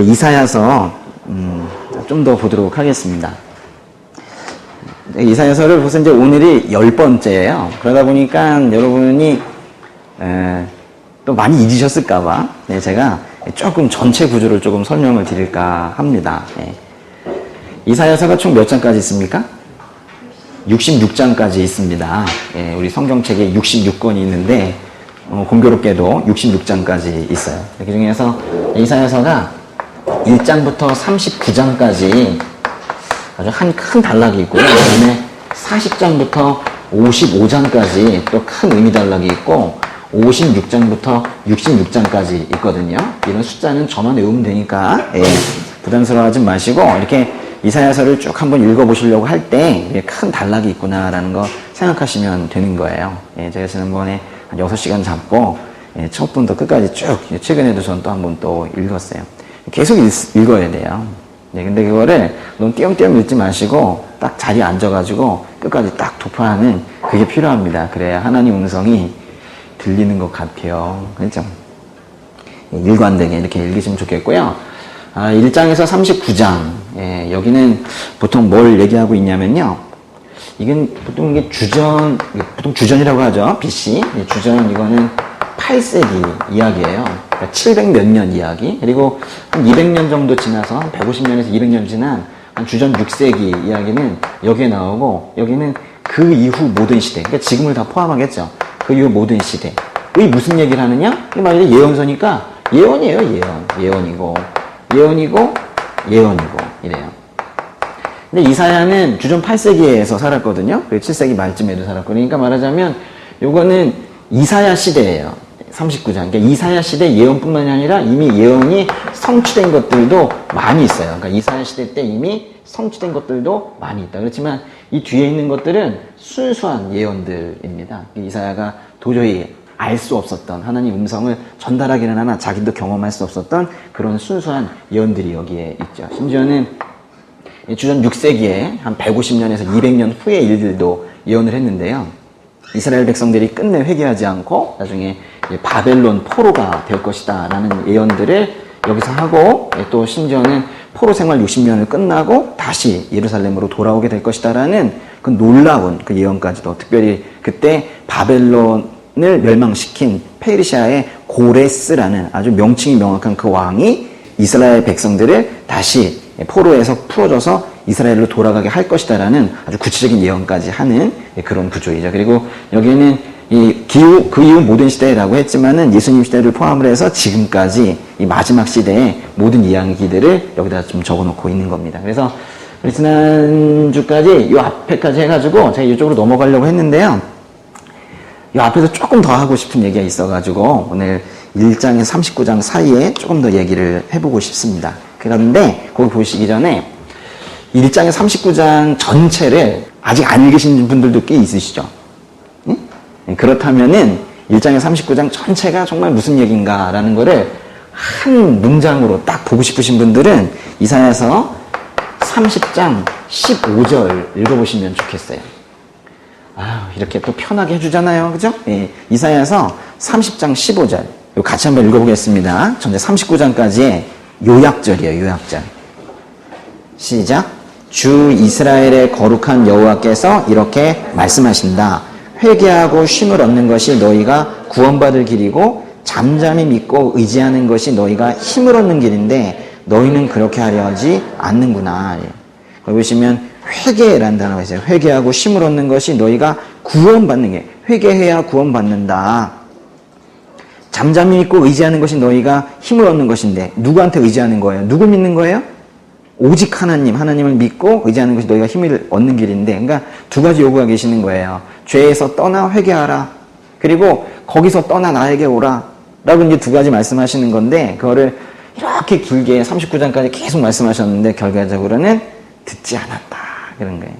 이사야서 좀 더 보도록 하겠습니다. 이사야서를 벌써 이제 오늘이 10번째예요. 그러다 보니까 여러분이 또 많이 잊으셨을까봐 제가 조금 전체 구조를 조금 설명을 드릴까 합니다. 이사야서가 총 몇 장까지 있습니까? 66장까지 있습니다. 우리 성경책에 66권이 있는데 공교롭게도 66장까지 있어요. 그 중에서 이사야서가 1장부터 39장까지 아주 한 큰 단락이 있고요. 그 다음에 40장부터 55장까지 또 큰 의미 단락이 있고 56장부터 66장까지 있거든요. 이런 숫자는 저만 외우면 되니까 부담스러워하지 마시고 이렇게 이사야서를 쭉 한번 읽어보시려고 할 때 큰 단락이 있구나라는 거 생각하시면 되는 거예요. 제가 지난번에 한 6시간 잡고 첫부터 끝까지 쭉 최근에도 전 또 한번 또 읽었어요. 계속 읽어야 돼요. 근데 그거를 너무 띄엄띄엄 읽지 마시고 딱 자리에 앉아가지고 끝까지 딱 독파하는 그게 필요합니다. 그래야 하나님 음성이 들리는 것 같아요. 그렇죠? 일관되게 이렇게 읽으시면 좋겠고요. 1장에서 39장. 여기는 보통 뭘 얘기하고 있냐면요. 이건 보통 이게 보통 주전이라고 하죠. BC. 주전 이거는 8세기 이야기예요. 그러니까 700 몇 년 이야기. 그리고 한 200년 정도 지나서 한 150년에서 200년 지난 한 주전 6세기 이야기는 여기에 나오고 여기는 그 이후 모든 시대. 그러니까 지금을 다 포함하겠죠. 그 이후 모든 시대의 무슨 얘기를 하느냐? 이게 만약에 예언서니까 예언이에요. 예언이고 이래요. 근데 이사야는 주전 8세기에서 살았거든요. 그리고 7세기 말쯤에도 살았고. 그러니까 말하자면 요거는 이사야 시대예요. 39장. 그러니까 이사야 시대 예언뿐만이 아니라 이미 예언이 성취된 것들도 많이 있어요. 그러니까 이사야 시대 때 이미 성취된 것들도 많이 있다. 그렇지만 이 뒤에 있는 것들은 순수한 예언들입니다. 이사야가 도저히 알 수 없었던 하나님 음성을 전달하기는 하나 자기도 경험할 수 없었던 그런 순수한 예언들이 여기에 있죠. 심지어는 주전 6세기에 한 150년에서 200년 후의 일들도 예언을 했는데요. 이스라엘 백성들이 끝내 회개하지 않고 나중에 바벨론 포로가 될 것이다 라는 예언들을 여기서 하고 또 심지어는 포로 생활 60년을 끝나고 다시 예루살렘으로 돌아오게 될 것이다 라는 그 놀라운 그 예언까지도 특별히 그때 바벨론을 멸망시킨 페르시아의 고레스라는 아주 명칭이 명확한 그 왕이 이스라엘 백성들을 다시 포로에서 풀어줘서 이스라엘로 돌아가게 할 것이다라는 아주 구체적인 예언까지 하는 그런 구조이죠. 그리고 여기에는 그 이후 모든 시대라고 했지만은 예수님 시대를 포함을 해서 지금까지 이 마지막 시대의 모든 이야기들을 여기다 좀 적어놓고 있는 겁니다. 그래서 지난주까지 이 앞에까지 해가지고 제가 이쪽으로 넘어가려고 했는데요. 이 앞에서 조금 더 하고 싶은 얘기가 있어가지고 오늘 1장에서 39장 사이에 조금 더 얘기를 해보고 싶습니다. 그런데 거기 보시기 전에 1장에서 39장 전체를 아직 안 읽으신 분들도 꽤 있으시죠? 응? 그렇다면은 1장에서 39장 전체가 정말 무슨 얘기인가라는 거를 한 문장으로 딱 보고 싶으신 분들은 이사야서 30장 15절 읽어보시면 좋겠어요. 이렇게 또 편하게 해주잖아요. 그죠? 이사야서 30장 15절. 이거 같이 한번 읽어보겠습니다. 전체 39장까지의 요약절이에요. 요약절. 시작. 주 이스라엘의 거룩한 여호와께서 이렇게 말씀하신다. 회개하고 쉼을 얻는 것이 너희가 구원받을 길이고 잠잠히 믿고 의지하는 것이 너희가 힘을 얻는 길인데 너희는 그렇게 하려 하지 않는구나. 거기 보시면 회개라는 단어가 있어요. 회개하고 쉼을 얻는 것이 너희가 구원받는 게 회개해야 구원받는다. 잠잠히 믿고 의지하는 것이 너희가 힘을 얻는 것인데 누구한테 의지하는 거예요? 누굴 믿는 거예요? 오직 하나님을 믿고 의지하는 것이 너희가 힘을 얻는 길인데 그러니까 두 가지 요구가 계시는 거예요. 죄에서 떠나 회개하라. 그리고 거기서 떠나 나에게 오라. 라고 이제 두 가지 말씀하시는 건데 그거를 이렇게 길게 39장까지 계속 말씀하셨는데 결과적으로는 듣지 않았다. 그런 거예요.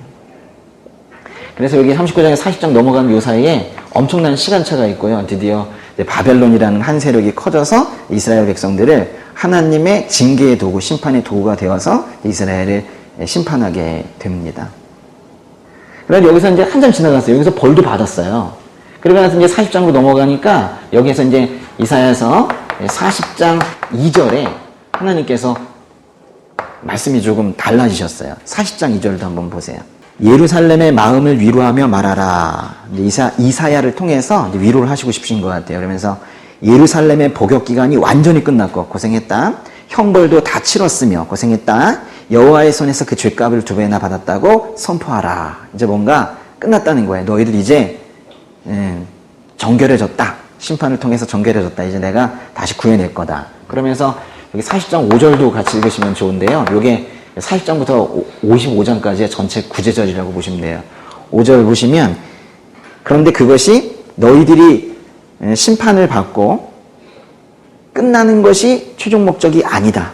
그래서 여기 39장에 40장 넘어가는 요 사이에 엄청난 시간차가 있고요. 드디어 바벨론이라는 한 세력이 커져서 이스라엘 백성들을 하나님의 징계의 도구, 심판의 도구가 되어서 이스라엘을 심판하게 됩니다. 그래서 여기서 이제 한참 지나갔어요. 여기서 벌도 받았어요. 그러고 나서 이제 40장으로 넘어가니까 여기에서 이제 이사야서 40장 2절에 하나님께서 말씀이 조금 달라지셨어요. 40장 2절도 한번 보세요. 예루살렘의 마음을 위로하며 말하라. 이사야를 통해서 위로를 하시고 싶으신 것 같아요. 그러면서 예루살렘의 복역 기간이 완전히 끝났고 고생했다. 형벌도 다 치렀으며 고생했다. 여호와의 손에서 그 죄값을 2배나 받았다고 선포하라. 이제 뭔가 끝났다는 거예요. 너희들 이제 정결해졌다. 심판을 통해서 정결해졌다. 이제 내가 다시 구해낼 거다. 그러면서 여기 40장 5절도 같이 읽으시면 좋은데요. 이게 40장부터 55장까지의 전체 구제절이라고 보시면 돼요. 5절 보시면 그런데 그것이 너희들이 심판을 받고 끝나는 것이 최종 목적이 아니다.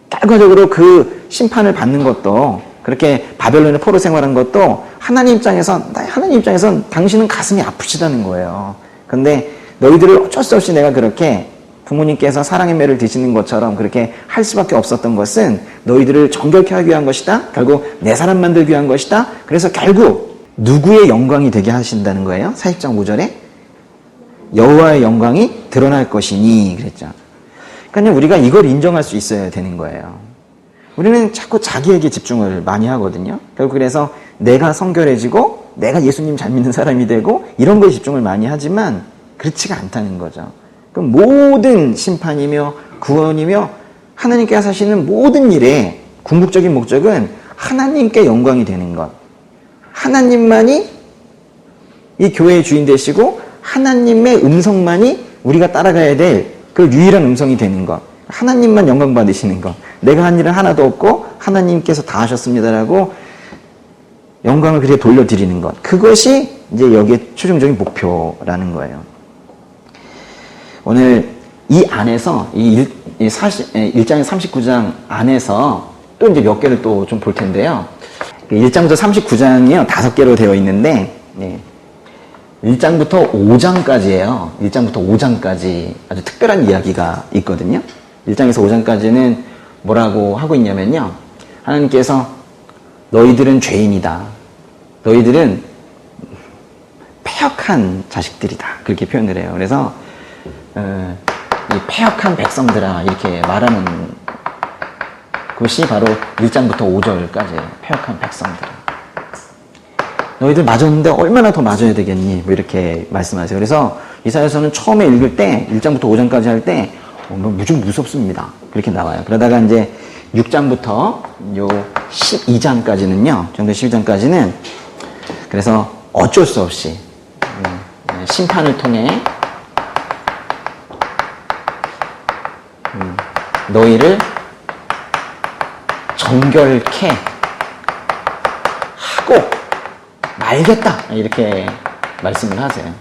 결과적으로 그 심판을 받는 것도 그렇게 바벨론의 포로 생활한 것도 하나님 입장에선 당신은 가슴이 아프시다는 거예요. 그런데 너희들을 어쩔 수 없이 내가 그렇게 부모님께서 사랑의 매를 드시는 것처럼 그렇게 할 수밖에 없었던 것은 너희들을 정결케 하기 위한 것이다. 결국 내 사람 만들기 위한 것이다. 그래서 결국 누구의 영광이 되게 하신다는 거예요? 40장 5절에 여호와의 영광이 드러날 것이니 그랬죠. 그러니까 우리가 이걸 인정할 수 있어야 되는 거예요. 우리는 자꾸 자기에게 집중을 많이 하거든요. 결국 그래서 내가 성결해지고 내가 예수님 잘 믿는 사람이 되고 이런 거에 집중을 많이 하지만 그렇지가 않다는 거죠. 그럼 모든 심판이며 구원이며 하나님께서 하시는 모든 일의 궁극적인 목적은 하나님께 영광이 되는 것. 하나님만이 이 교회의 주인 되시고 하나님의 음성만이 우리가 따라가야 될 그 유일한 음성이 되는 것. 하나님만 영광 받으시는 것. 내가 한 일은 하나도 없고 하나님께서 다 하셨습니다라고 영광을 그렇게 돌려드리는 것. 그것이 이제 여기에 최종적인 목표라는 거예요. 오늘 이 안에서 이 1장의 39장 안에서 또 이제 몇 개를 또 좀 볼 텐데요. 1장부터 39장이요. 5개로 되어 있는데 1장부터 5장까지예요. 1장부터 5장까지 아주 특별한 이야기가 있거든요. 1장에서 5장까지는 뭐라고 하고 있냐면요. 하나님께서 너희들은 죄인이다. 너희들은 패역한 자식들이다. 그렇게 표현을 해요. 그래서 이 패역한 백성들아 이렇게 말하는 것이 바로 1장부터 5절까지예요. 패역한 백성들아. 너희들 맞았는데 얼마나 더 맞아야 되겠니? 뭐 이렇게 말씀하세요. 그래서 이사야서는 처음에 읽을 때 1장부터 5장까지 할 때 좀 무섭습니다. 그렇게 나와요. 그러다가 이제 6장부터 요 12장까지는요. 정도 12장까지는 그래서 어쩔 수 없이 심판을 통해 너희를 정결케 하고 말겠다 이렇게 말씀을 하세요.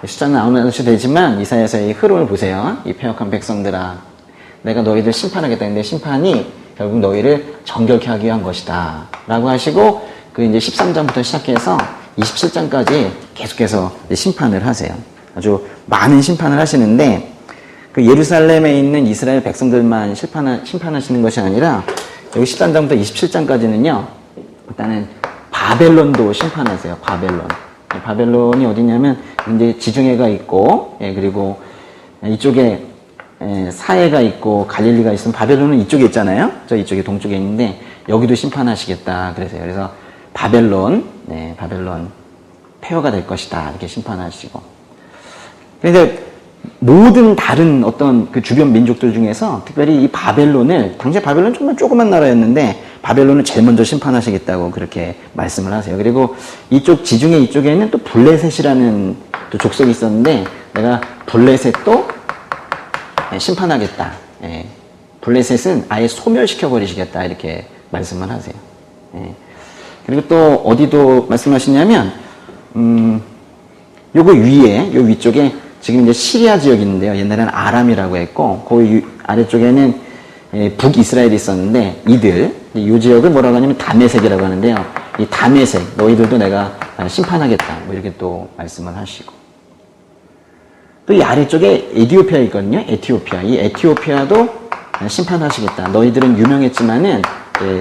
숫자는 나오는 것이 되지만 이사야서의 흐름을 보세요. 이 패역한 백성들아 내가 너희들 심판하겠다. 근데 심판이 결국 너희를 정결케 하기 위한 것이다 라고 하시고 그 이제 13장부터 시작해서 27장까지 계속해서 심판을 하세요. 아주 많은 심판을 하시는데 그 예루살렘에 있는 이스라엘 백성들만 심판하시는 것이 아니라 여기 13장부터 27장까지는요. 일단은 바벨론도 심판하세요. 바벨론이 어디냐면 이제 지중해가 있고 그리고 이쪽에 사해가 있고 갈릴리가 있으면 바벨론은 이쪽에 있잖아요. 저 이쪽에 동쪽에 있는데 여기도 심판하시겠다 그래서요. 그래서 바벨론 폐허가 될 것이다 이렇게 심판하시고. 그런데 모든 다른 어떤 그 주변 민족들 중에서 특별히 이 바벨론을 당시에 바벨론 정말 조그만 나라였는데 바벨론을 제일 먼저 심판하시겠다고 그렇게 말씀을 하세요. 그리고 이쪽 지중해 이쪽에는 또 블레셋이라는 또 족속이 있었는데 내가 블레셋도 심판하겠다. 블레셋은 아예 소멸시켜 버리시겠다 이렇게 말씀을 하세요. 그리고 또 어디도 말씀하시냐면 요거 위에 요 위쪽에 지금 이제 시리아 지역이 있는데요. 옛날에는 아람이라고 했고 그 아래쪽에는 북이스라엘이 있었는데 이 지역을 뭐라고 하냐면 다메섹이라고 하는데요. 이 다메섹 너희들도 내가 심판하겠다 뭐 이렇게 또 말씀을 하시고 또 이 아래쪽에 에티오피아 있거든요. 이 에티오피아도 심판하시겠다. 너희들은 유명했지만은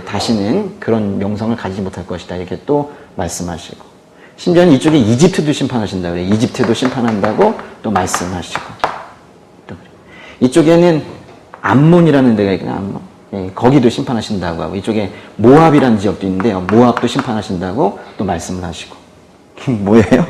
다시는 그런 명성을 가지지 못할 것이다 이렇게 또 말씀하시고 심지어는 이쪽에 이집트도 심판하신다 그래요. 이집트도 심판한다고 또 말씀하시고 또 이쪽에는 암몬이라는 데가 있거든요. 예, 거기도 심판하신다고 하고, 이쪽에 모압이라는 지역도 있는데요. 모압도 심판하신다고 또 말씀을 하시고. 뭐예요?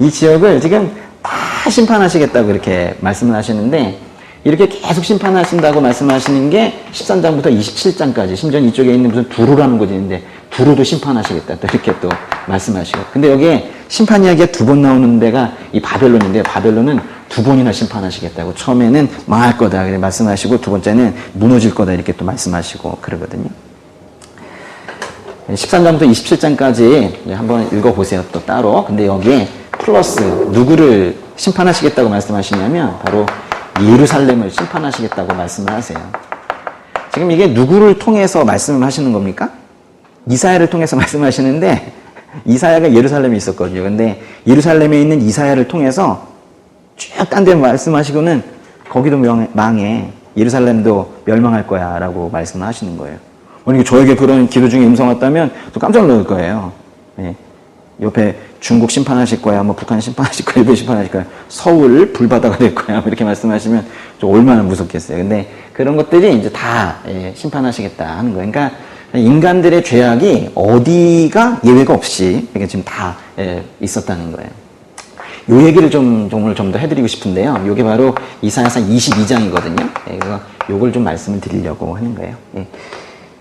이 지역을 지금 다 심판하시겠다고 이렇게 말씀을 하시는데, 이렇게 계속 심판하신다고 말씀하시는 게 13장부터 27장까지, 심지어 이쪽에 있는 무슨 두루라는 곳이 있는데, 두루도 심판하시겠다. 또 이렇게 또 말씀하시고. 근데 여기에 심판 이야기가 두 번 나오는 데가 이 바벨론인데, 바벨론은 두 번이나 심판하시겠다고. 처음에는 망할 거다. 그렇게 말씀하시고, 두 번째는 무너질 거다. 이렇게 또 말씀하시고 그러거든요. 13장부터 27장까지 한번 읽어보세요. 또 따로. 근데 여기에 플러스 누구를 심판하시겠다고 말씀하시냐면, 바로 예루살렘을 심판하시겠다고 말씀을 하세요. 지금 이게 누구를 통해서 말씀을 하시는 겁니까? 이사야를 통해서 말씀하시는데, 이사야가 예루살렘에 있었거든요. 근데 예루살렘에 있는 이사야를 통해서 쭉 딴 데 말씀하시고는 거기도 망해, 예루살렘도 멸망할 거야 라고 말씀을 하시는 거예요. 만약에 저에게 그런 기도 중에 음성 왔다면 또 깜짝 놀랄 거예요. 예. 옆에 중국 심판하실 거야, 뭐 북한 심판하실 거야, 일본 심판하실 거야, 서울 불바다가 될 거야, 이렇게 말씀하시면 좀 얼마나 무섭겠어요. 근데 그런 것들이 이제 다 심판하시겠다 하는 거예요. 그러니까 인간들의 죄악이 어디가 예외가 없이 이게 지금 다 있었다는 거예요. 요 얘기를 오늘 좀 더 해드리고 싶은데요. 요게 바로 이사야서 22장이거든요. 그래서 요걸 좀 말씀을 드리려고 하는 거예요.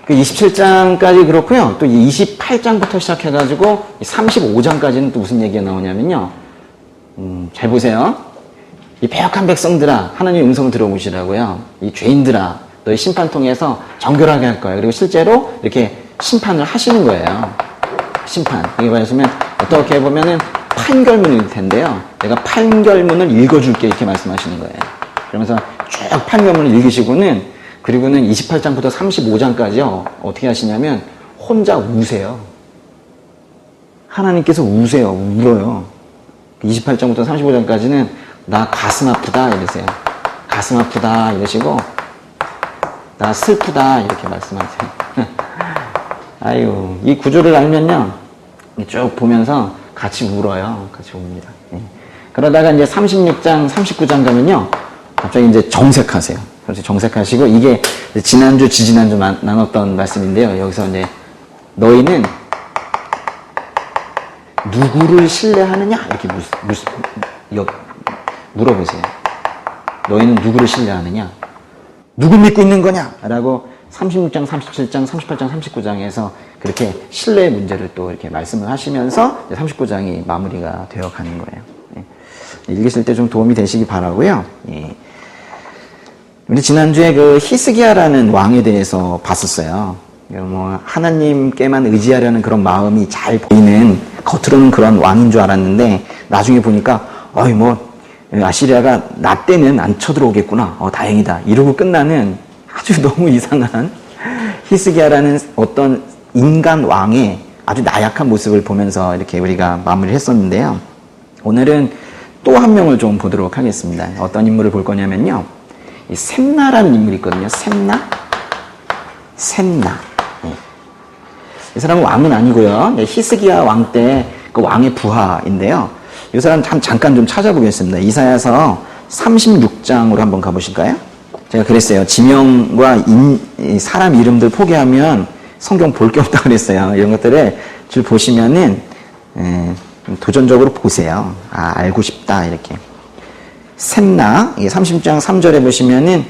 그 27장까지 그렇고요. 또 28장부터 시작해가지고 35장까지는 또 무슨 얘기가 나오냐면요. 잘 보세요. 이 배역한 백성들아, 하나님의 음성을 들어보시라고요. 이 죄인들아, 너희 심판 통해서 정결하게 할 거야. 그리고 실제로 이렇게 심판을 하시는 거예요. 심판. 여기 보시면 어떻게 보면은 판결문일 텐데요. 내가 판결문을 읽어줄게 이렇게 말씀하시는 거예요. 그러면서 쭉 판결문을 읽으시고는, 그리고는 28장부터 35장까지요. 어떻게 하시냐면 혼자 우세요. 하나님께서 우세요. 울어요. 28장부터 35장까지는 나 가슴 아프다 이러세요. 가슴 아프다 이러시고, 나 슬프다 이렇게 말씀하세요. 아유, 이 구조를 알면요, 쭉 보면서 같이 울어요. 같이 웁니다. 그러다가 이제 36장, 39장 가면요, 갑자기 이제 정색하세요. 그래서 정색하시고, 이게 지난주, 지지난주 나눴던 말씀인데요. 여기서 이제 너희는 누구를 신뢰하느냐 이렇게 물어보세요. 너희는 누구를 신뢰하느냐? 누구 믿고 있는 거냐? 라고 36장, 37장, 38장, 39장에서 그렇게 신뢰의 문제를 또 이렇게 말씀을 하시면서 39장이 마무리가 되어 가는 거예요. 읽으실 때 좀 도움이 되시기 바라고요. 우리 지난주에 그 히스기야라는 왕에 대해서 봤었어요. 뭐 하나님께만 의지하려는 그런 마음이 잘 보이는, 겉으로는 그런 왕인 줄 알았는데 나중에 보니까 아시리아가 나 때는 안 쳐들어오겠구나. 다행이다. 이러고 끝나는 아주 너무 이상한 히스기야라는 어떤 인간 왕의 아주 나약한 모습을 보면서 이렇게 우리가 마무리를 했었는데요. 오늘은 또 한 명을 좀 보도록 하겠습니다. 어떤 인물을 볼 거냐면요. 이 셈나라는 인물이 있거든요. 셈나. 이 사람은 왕은 아니고요. 히스기야 왕 때 그 왕의 부하인데요. 이 사람 잠깐 좀 찾아보겠습니다. 이사야서 36장으로 한번 가보실까요? 제가 그랬어요. 지명과 사람 이름들 포기하면 성경 볼 게 없다고 그랬어요. 이런 것들을 줄 보시면은 도전적으로 보세요. 알고 싶다 이렇게. 셈나 30장 3절에 보시면은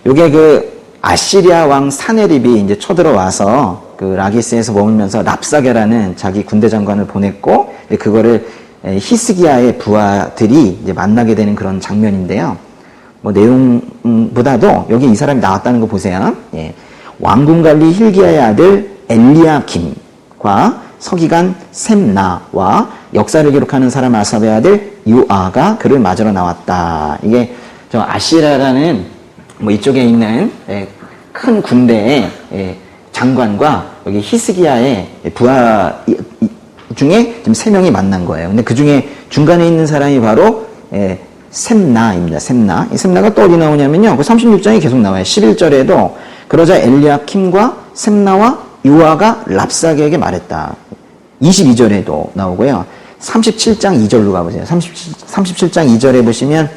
요게 그 아시리아 왕 사네립이 이제 쳐들어와서 그 라기스에서 머물면서 랍사게라는 자기 군대 장관을 보냈고, 그거를 히스기야의 부하들이 이제 만나게 되는 그런 장면인데요. 뭐 내용보다도 여기 이 사람이 나왔다는 거 보세요. 왕궁 관리 힐기야의 아들 엘리야김과 서기관 셈나와 역사를 기록하는 사람 아삽의 아들 요아가 그를 맞으러 나왔다. 이게 저 아시라라는 뭐 이쪽에 있는 큰 군대의 장관과 여기 히스기야의 부하 중에 지금 3명이 만난 거예요. 근데 그 중에 중간에 있는 사람이 바로 셈나입니다. 셈나. 이 셈나가 또 어디 나오냐면요. 그 36장이 계속 나와요. 11절에도 그러자 엘리야킴과 셈나와 요아가 랍사게에게 말했다. 22절에도 나오고요. 37장 2절로 가보세요. 37장 2절에 보시면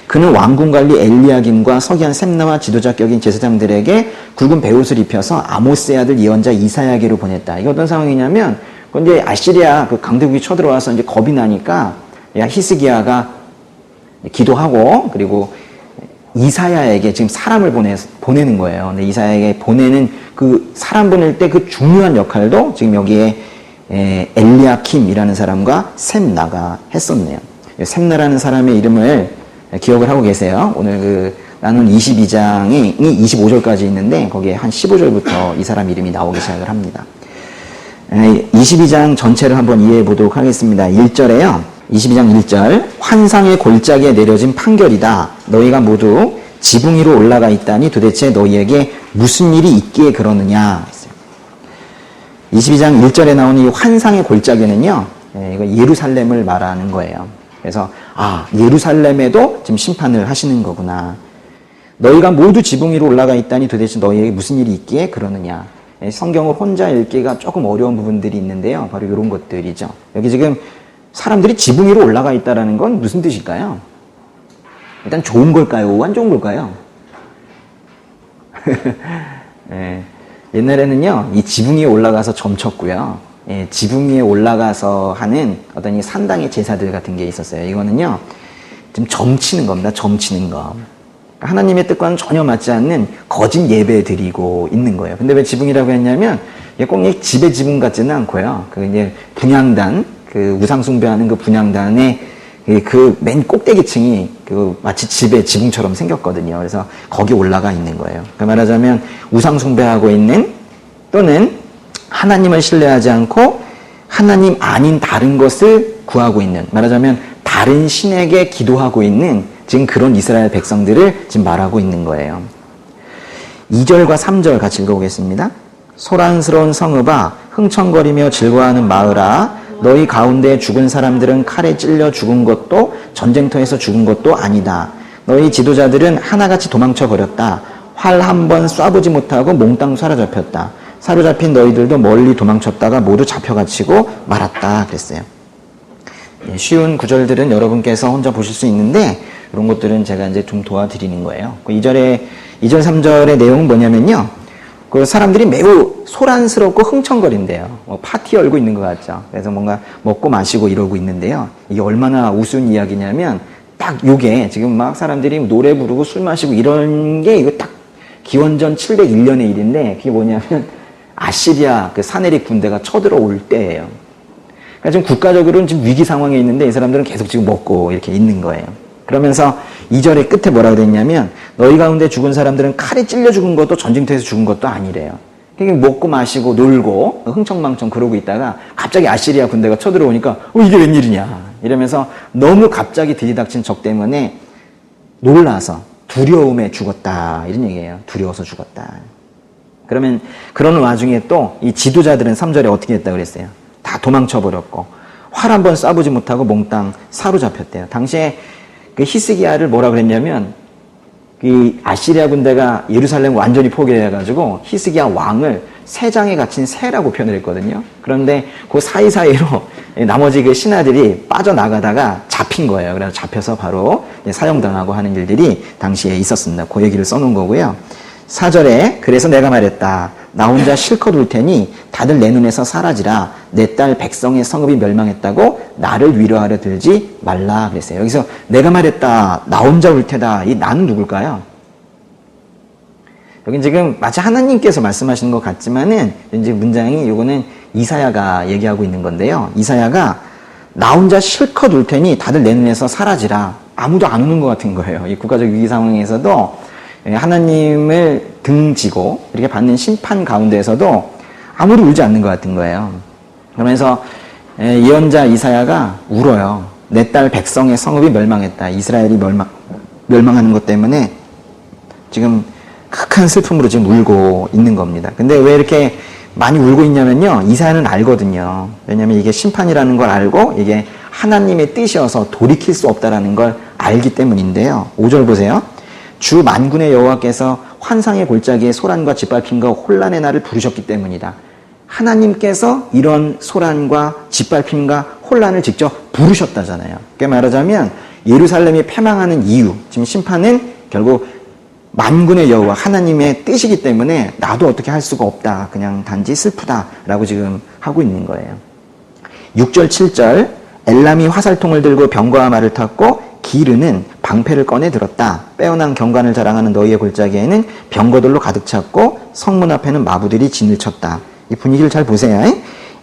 그는 왕궁 관리 엘리야김과 서기한 셈나와 지도자격인 제사장들에게 굵은 베옷을 입혀서 아모스의 아들 예언자 이사야에게로 보냈다. 이게 어떤 상황이냐면, 이제 아시리아 그 강대국이 쳐들어와서 이제 겁이 나니까 히스기야가 기도하고, 그리고 이사야에게 지금 사람을 보내는 거예요. 근데 이사야에게 보내는 그 사람 보낼 때 그 중요한 역할도 지금 여기에 엘리야킴이라는 사람과 셈나가 했었네요. 셈나라는 사람의 이름을 기억을 하고 계세요. 오늘 그 나눈 22장이 25절까지 있는데 거기에 한 15절부터 이 사람 이름이 나오기 시작을 합니다. 22장 전체를 한번 이해해 보도록 하겠습니다. 1절에요. 22장 1절. 환상의 골짜기에 내려진 판결이다. 너희가 모두 지붕 위로 올라가 있다니 도대체 너희에게 무슨 일이 있기에 그러느냐. 22장 1절에 나오는 이 환상의 골짜기는요, 이거 예루살렘을 말하는 거예요. 그래서 예루살렘에도 지금 심판을 하시는 거구나. 너희가 모두 지붕 위로 올라가 있다니 도대체 너희에게 무슨 일이 있기에 그러느냐. 성경을 혼자 읽기가 조금 어려운 부분들이 있는데요. 바로 이런 것들이죠. 여기 지금 사람들이 지붕 위로 올라가 있다는 건 무슨 뜻일까요? 일단 좋은 걸까요? 안 좋은 걸까요? 옛날에는요, 이 지붕 위에 올라가서 점쳤고요. 지붕 위에 올라가서 하는 어떤 이 산당의 제사들 같은 게 있었어요. 이거는요, 좀 점치는 겁니다. 점치는 거. 하나님의 뜻과는 전혀 맞지 않는 거짓 예배 드리고 있는 거예요. 근데 왜 지붕이라고 했냐면, 꼭 집의 지붕 같지는 않고요. 그 이제 분향단, 그 우상숭배하는 그 분향단의 그 맨 꼭대기층이 그 마치 집의 지붕처럼 생겼거든요. 그래서 거기 올라가 있는 거예요. 그 말하자면 우상숭배하고 있는 또는 하나님을 신뢰하지 않고 하나님 아닌 다른 것을 구하고 있는, 말하자면 다른 신에게 기도하고 있는 지금 그런 이스라엘 백성들을 지금 말하고 있는 거예요. 2절과 3절 같이 읽어보겠습니다. 소란스러운 성읍아, 흥청거리며 즐거워하는 마을아, 너희 가운데 죽은 사람들은 칼에 찔려 죽은 것도 전쟁터에서 죽은 것도 아니다. 너희 지도자들은 하나같이 도망쳐 버렸다. 활 한 번 쏴보지 못하고 몽땅 사로잡혔다. 사로잡힌 너희들도 멀리 도망쳤다가 모두 잡혀갇히고 말았다. 그랬어요. 쉬운 구절들은 여러분께서 혼자 보실 수 있는데 이런 것들은 제가 이제 좀 도와드리는 거예요. 2절 3절의 내용은 뭐냐면요. 그 사람들이 매우 소란스럽고 흥청거린대요. 파티 열고 있는 것 같죠. 그래서 뭔가 먹고 마시고 이러고 있는데요. 이게 얼마나 우스운 이야기냐면 딱 요게 지금 막 사람들이 노래 부르고 술 마시고 이런 게 이거 딱 기원전 701년의 일인데 그게 뭐냐면 아시리아 그 사네립 군대가 쳐들어올 때예요. 그러니까 지금 국가적으로는 지금 위기 상황에 있는데 이 사람들은 계속 지금 먹고 이렇게 있는 거예요. 그러면서 2절의 끝에 뭐라고 됐냐면 너희 가운데 죽은 사람들은 칼에 찔려 죽은 것도 전쟁터에서 죽은 것도 아니래요. 그러니까 먹고 마시고 놀고 흥청망청 그러고 있다가 갑자기 아시리아 군대가 쳐들어오니까 이게 웬일이냐 이러면서 너무 갑자기 들이닥친 적 때문에 놀라서 두려움에 죽었다 이런 얘기예요. 두려워서 죽었다. 그러면 그런 와중에 또 이 지도자들은 3절에 어떻게 했다고 그랬어요? 다 도망쳐버렸고 활 한 번 쏴보지 못하고 몽땅 사로잡혔대요. 당시에 그 히스기야를 뭐라 그랬냐면 이 아시리아 군대가 예루살렘 완전히 포기해가지고 히스기야 왕을 새장에 갇힌 새라고 표현을 했거든요. 그런데 그 사이사이로 나머지 그 신하들이 빠져나가다가 잡힌 거예요. 그래서 잡혀서 바로 사형당하고 하는 일들이 당시에 있었습니다. 그 얘기를 써놓은 거고요. 4절에 그래서 내가 말했다. 나 혼자 실컷 울 테니 다들 내 눈에서 사라지라. 내 딸 백성의 성읍이 멸망했다고 나를 위로하려 들지 말라 그랬어요. 여기서 내가 말했다. 나 혼자 울 테다. 이 나는 누굴까요? 여긴 지금 마치 하나님께서 말씀하시는 것 같지만은 이제 문장이 요거는 이사야가 얘기하고 있는 건데요. 이사야가 나 혼자 실컷 울 테니 다들 내 눈에서 사라지라. 아무도 안 우는 것 같은 거예요. 이 국가적 위기 상황에서도 하나님을 등지고 이렇게 받는 심판 가운데에서도 아무도 울지 않는 것 같은 거예요. 그러면서 예언자 이사야가 울어요. 내 딸 백성의 성읍이 멸망했다. 이스라엘이 멸망하는 것 때문에 지금 극한 슬픔으로 지금 울고 있는 겁니다. 근데 왜 이렇게 많이 울고 있냐면요. 이사야는 알거든요. 왜냐하면 이게 심판이라는 걸 알고 이게 하나님의 뜻이어서 돌이킬 수 없다라는 걸 알기 때문인데요. 5절 보세요. 주 만군의 여호와께서 환상의 골짜기에 소란과 짓밟힘과 혼란의 날을 부르셨기 때문이다. 하나님께서 이런 소란과 짓밟힘과 혼란을 직접 부르셨다잖아요. 그러니까 말하자면 예루살렘이 패망하는 이유, 지금 심판은 결국 만군의 여호와 하나님의 뜻이기 때문에 나도 어떻게 할 수가 없다. 그냥 단지 슬프다라고 지금 하고 있는 거예요. 6절, 7절 엘람이 화살통을 들고 병거와 말을 탔고 기르는 방패를 꺼내 들었다. 빼어난 경관을 자랑하는 너희의 골짜기에는 병거들로 가득 찼고 성문 앞에는 마부들이 진을 쳤다. 이 분위기를 잘 보세요.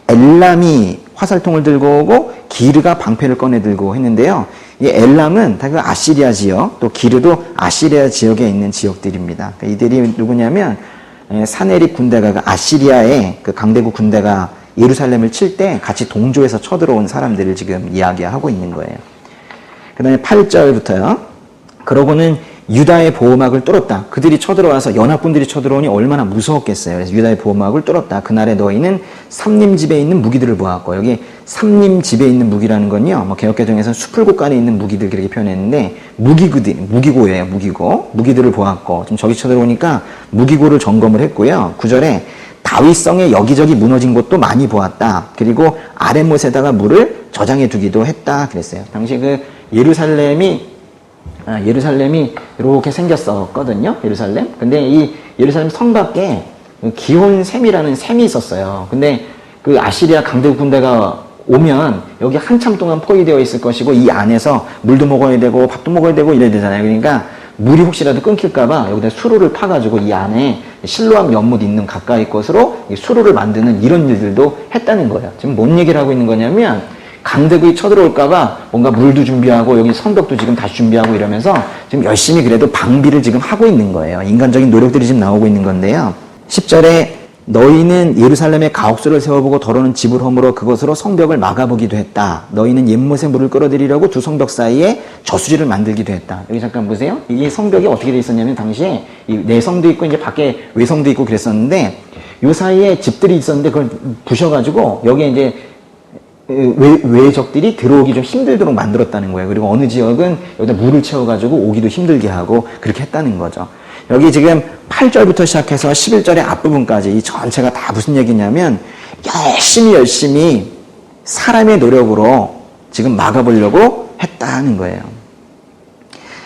엘람이 화살통을 들고 오고 기르가 방패를 꺼내 들고 했는데요. 이 엘람은 다 그 아시리아 지역, 또 기르도 아시리아 지역에 있는 지역들입니다. 그러니까 이들이 누구냐면 사네립 군대가 그 아시리아의 그 강대국 군대가 예루살렘을 칠 때 같이 동조해서 쳐들어온 사람들을 지금 이야기하고 있는 거예요. 그 다음에 8절부터요. 그러고는 유다의 보호막을 뚫었다. 그들이 쳐들어와서 연합군들이 쳐들어오니 얼마나 무서웠겠어요. 그래서 유다의 보호막을 뚫었다. 그날에 너희는 삼림집에 있는 무기들을 보았고, 여기 삼림집에 있는 무기라는 건요, 뭐 개역개정에서는 수풀곳간에 있는 무기들 그렇게 표현했는데 무기고예요. 무기들을 보았고, 지금 저기 쳐들어오니까 무기고를 점검을 했고요. 9절에 다윗성에 여기저기 무너진 곳도 많이 보았다. 그리고 아랫못에다가 물을 저장해 두기도 했다. 그랬어요. 당시 그 예루살렘이 이렇게 생겼었거든요. 예루살렘. 근데 이 예루살렘 성 밖에 기혼샘이라는 샘이 있었어요. 근데 그 아시리아 강대국 군대가 오면 여기 한참 동안 포위되어 있을 것이고 이 안에서 물도 먹어야 되고 밥도 먹어야 되고 이래야 되잖아요. 그러니까 물이 혹시라도 끊길까봐 여기다 수로를 파가지고 이 안에 실로암 연못 있는 가까이 것으로 수로를 만드는 이런 일들도 했다는 거예요. 지금 뭔 얘기를 하고 있는 거냐면 강대국이 쳐들어올까봐 뭔가 물도 준비하고 여기 성벽도 지금 다시 준비하고 이러면서 지금 열심히 그래도 방비를 지금 하고 있는 거예요. 인간적인 노력들이 지금 나오고 있는 건데요. 10절에 너희는 예루살렘에 가옥수를 세워보고 더러는 집을 허물어 그것으로 성벽을 막아보기도 했다. 너희는 옛못에 물을 끌어들이려고 두 성벽 사이에 저수지를 만들기도 했다. 여기 잠깐 보세요. 이 성벽이 어떻게 돼 있었냐면 당시에 이 내성도 있고 이제 밖에 외성도 있고 그랬었는데 요 사이에 집들이 있었는데 그걸 부셔가지고 여기에 이제 외적들이 들어오기 좀 힘들도록 만들었다는 거예요. 그리고 어느 지역은 여기다 물을 채워가지고 오기도 힘들게 하고 그렇게 했다는 거죠. 여기 지금 8절부터 시작해서 11절의 앞부분까지 이 전체가 다 무슨 얘기냐면 열심히 사람의 노력으로 지금 막아보려고 했다는 거예요.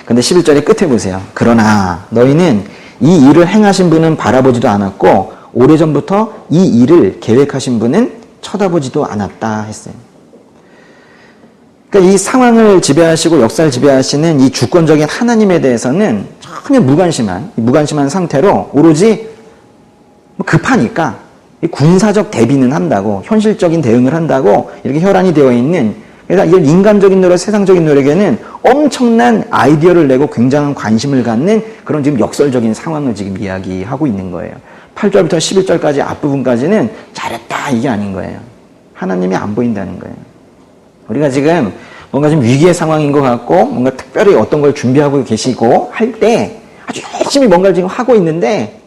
근데 11절의 끝에 보세요. 그러나 너희는 이 일을 행하신 분은 바라보지도 않았고 오래전부터 이 일을 계획하신 분은 쳐다보지도 않았다 했어요. 그러니까 이 상황을 지배하시고 역사를 지배하시는 이 주권적인 하나님에 대해서는 전혀 무관심한 상태로 오로지 급하니까 군사적 대비는 한다고 현실적인 대응을 한다고 이렇게 혈안이 되어 있는, 그래서 이걸 인간적인 노력, 세상적인 노력에는 엄청난 아이디어를 내고 굉장한 관심을 갖는 그런 지금 역설적인 상황을 지금 이야기하고 있는 거예요. 8절부터 11절까지 앞부분까지는 잘했다 이게 아닌 거예요. 하나님이 안 보인다는 거예요. 우리가 지금 뭔가 좀 위기의 상황인 것 같고 뭔가 특별히 어떤 걸 준비하고 계시고 할 때 아주 열심히 뭔가를 지금 하고 있는데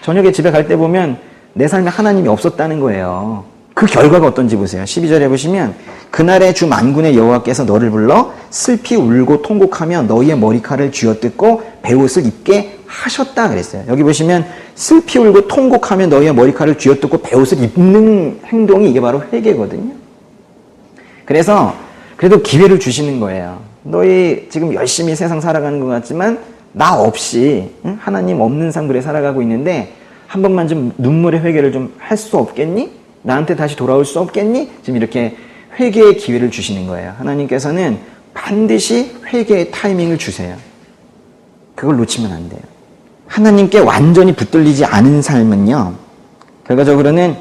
저녁에 집에 갈 때 보면 내 삶에 하나님이 없었다는 거예요. 그 결과가 어떤지 보세요. 12절에 보시면 그날에 주 만군의 여호와께서 너를 불러 슬피 울고 통곡하며 너희의 머리칼을 쥐어뜯고 베옷을 입게 하셨다 그랬어요. 여기 보시면 슬피 울고 통곡하며 너희의 머리칼을 쥐어뜯고 베옷을 입는 행동이 이게 바로 회개거든요. 그래서 그래도 기회를 주시는 거예요. 너희 지금 열심히 세상 살아가는 것 같지만 나 없이 하나님 없는 삶 그래 살아가고 있는데 한 번만 좀 눈물의 회개를 좀 할 수 없겠니? 나한테 다시 돌아올 수 없겠니? 지금 이렇게 회개의 기회를 주시는 거예요. 하나님께서는 반드시 회개의 타이밍을 주세요. 그걸 놓치면 안 돼요. 하나님께 완전히 붙들리지 않은 삶은요, 결과적으로는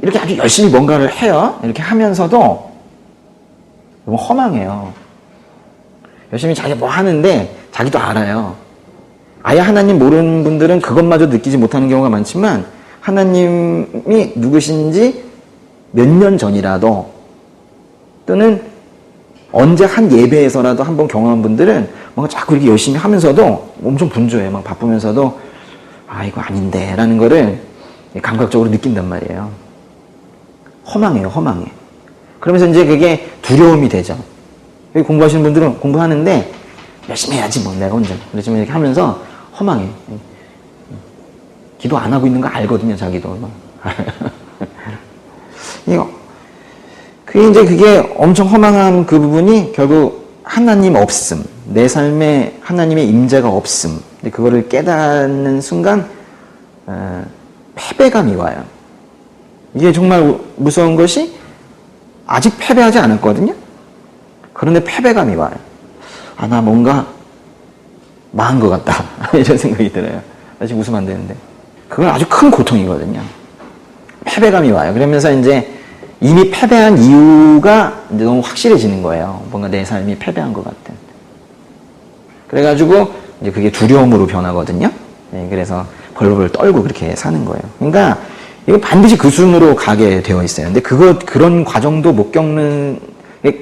이렇게 아주 열심히 뭔가를 해요. 이렇게 하면서도 너무 허망해요. 열심히 자기가 뭐 하는데 자기도 알아요. 아예 하나님 모르는 분들은 그것마저 느끼지 못하는 경우가 많지만 하나님이 누구신지 몇 년 전이라도 또는 언제 한 예배에서라도 한번 경험한 분들은 뭔가 자꾸 이렇게 열심히 하면서도 엄청 분주해요. 막 바쁘면서도 아 이거 아닌데 라는 거를 감각적으로 느낀단 말이에요. 허망해요. 허망해. 그러면서 이제 그게 두려움이 되죠. 여기 공부하시는 분들은 공부하는데 열심히 해야지 뭐 내가 혼자 그렇지만 이렇게 하면서 허망해. 기도 안 하고 있는 거 알거든요. 자기도. 이거 그게 엄청 허망한 그 부분이 결국 하나님 없음, 내 삶에 하나님의 임재가 없음. 근데 그거를 깨닫는 순간 패배감이 와요. 이게 정말 무서운 것이 아직 패배하지 않았거든요. 그런데 패배감이 와요. 아, 나 뭔가 망한 것 같다. 이런 생각이 들어요. 나 지금 웃으면 안 되는데. 그건 아주 큰 고통이거든요. 패배감이 와요. 그러면서 이제 이미 패배한 이유가 이제 너무 확실해지는 거예요. 뭔가 내 삶이 패배한 것 같은. 그래가지고 이제 그게 두려움으로 변하거든요. 네, 그래서 벌벌 떨고 그렇게 사는 거예요. 그러니까 이거 반드시 그 순으로 가게 되어 있어요. 근데 그런 과정도 못 겪는,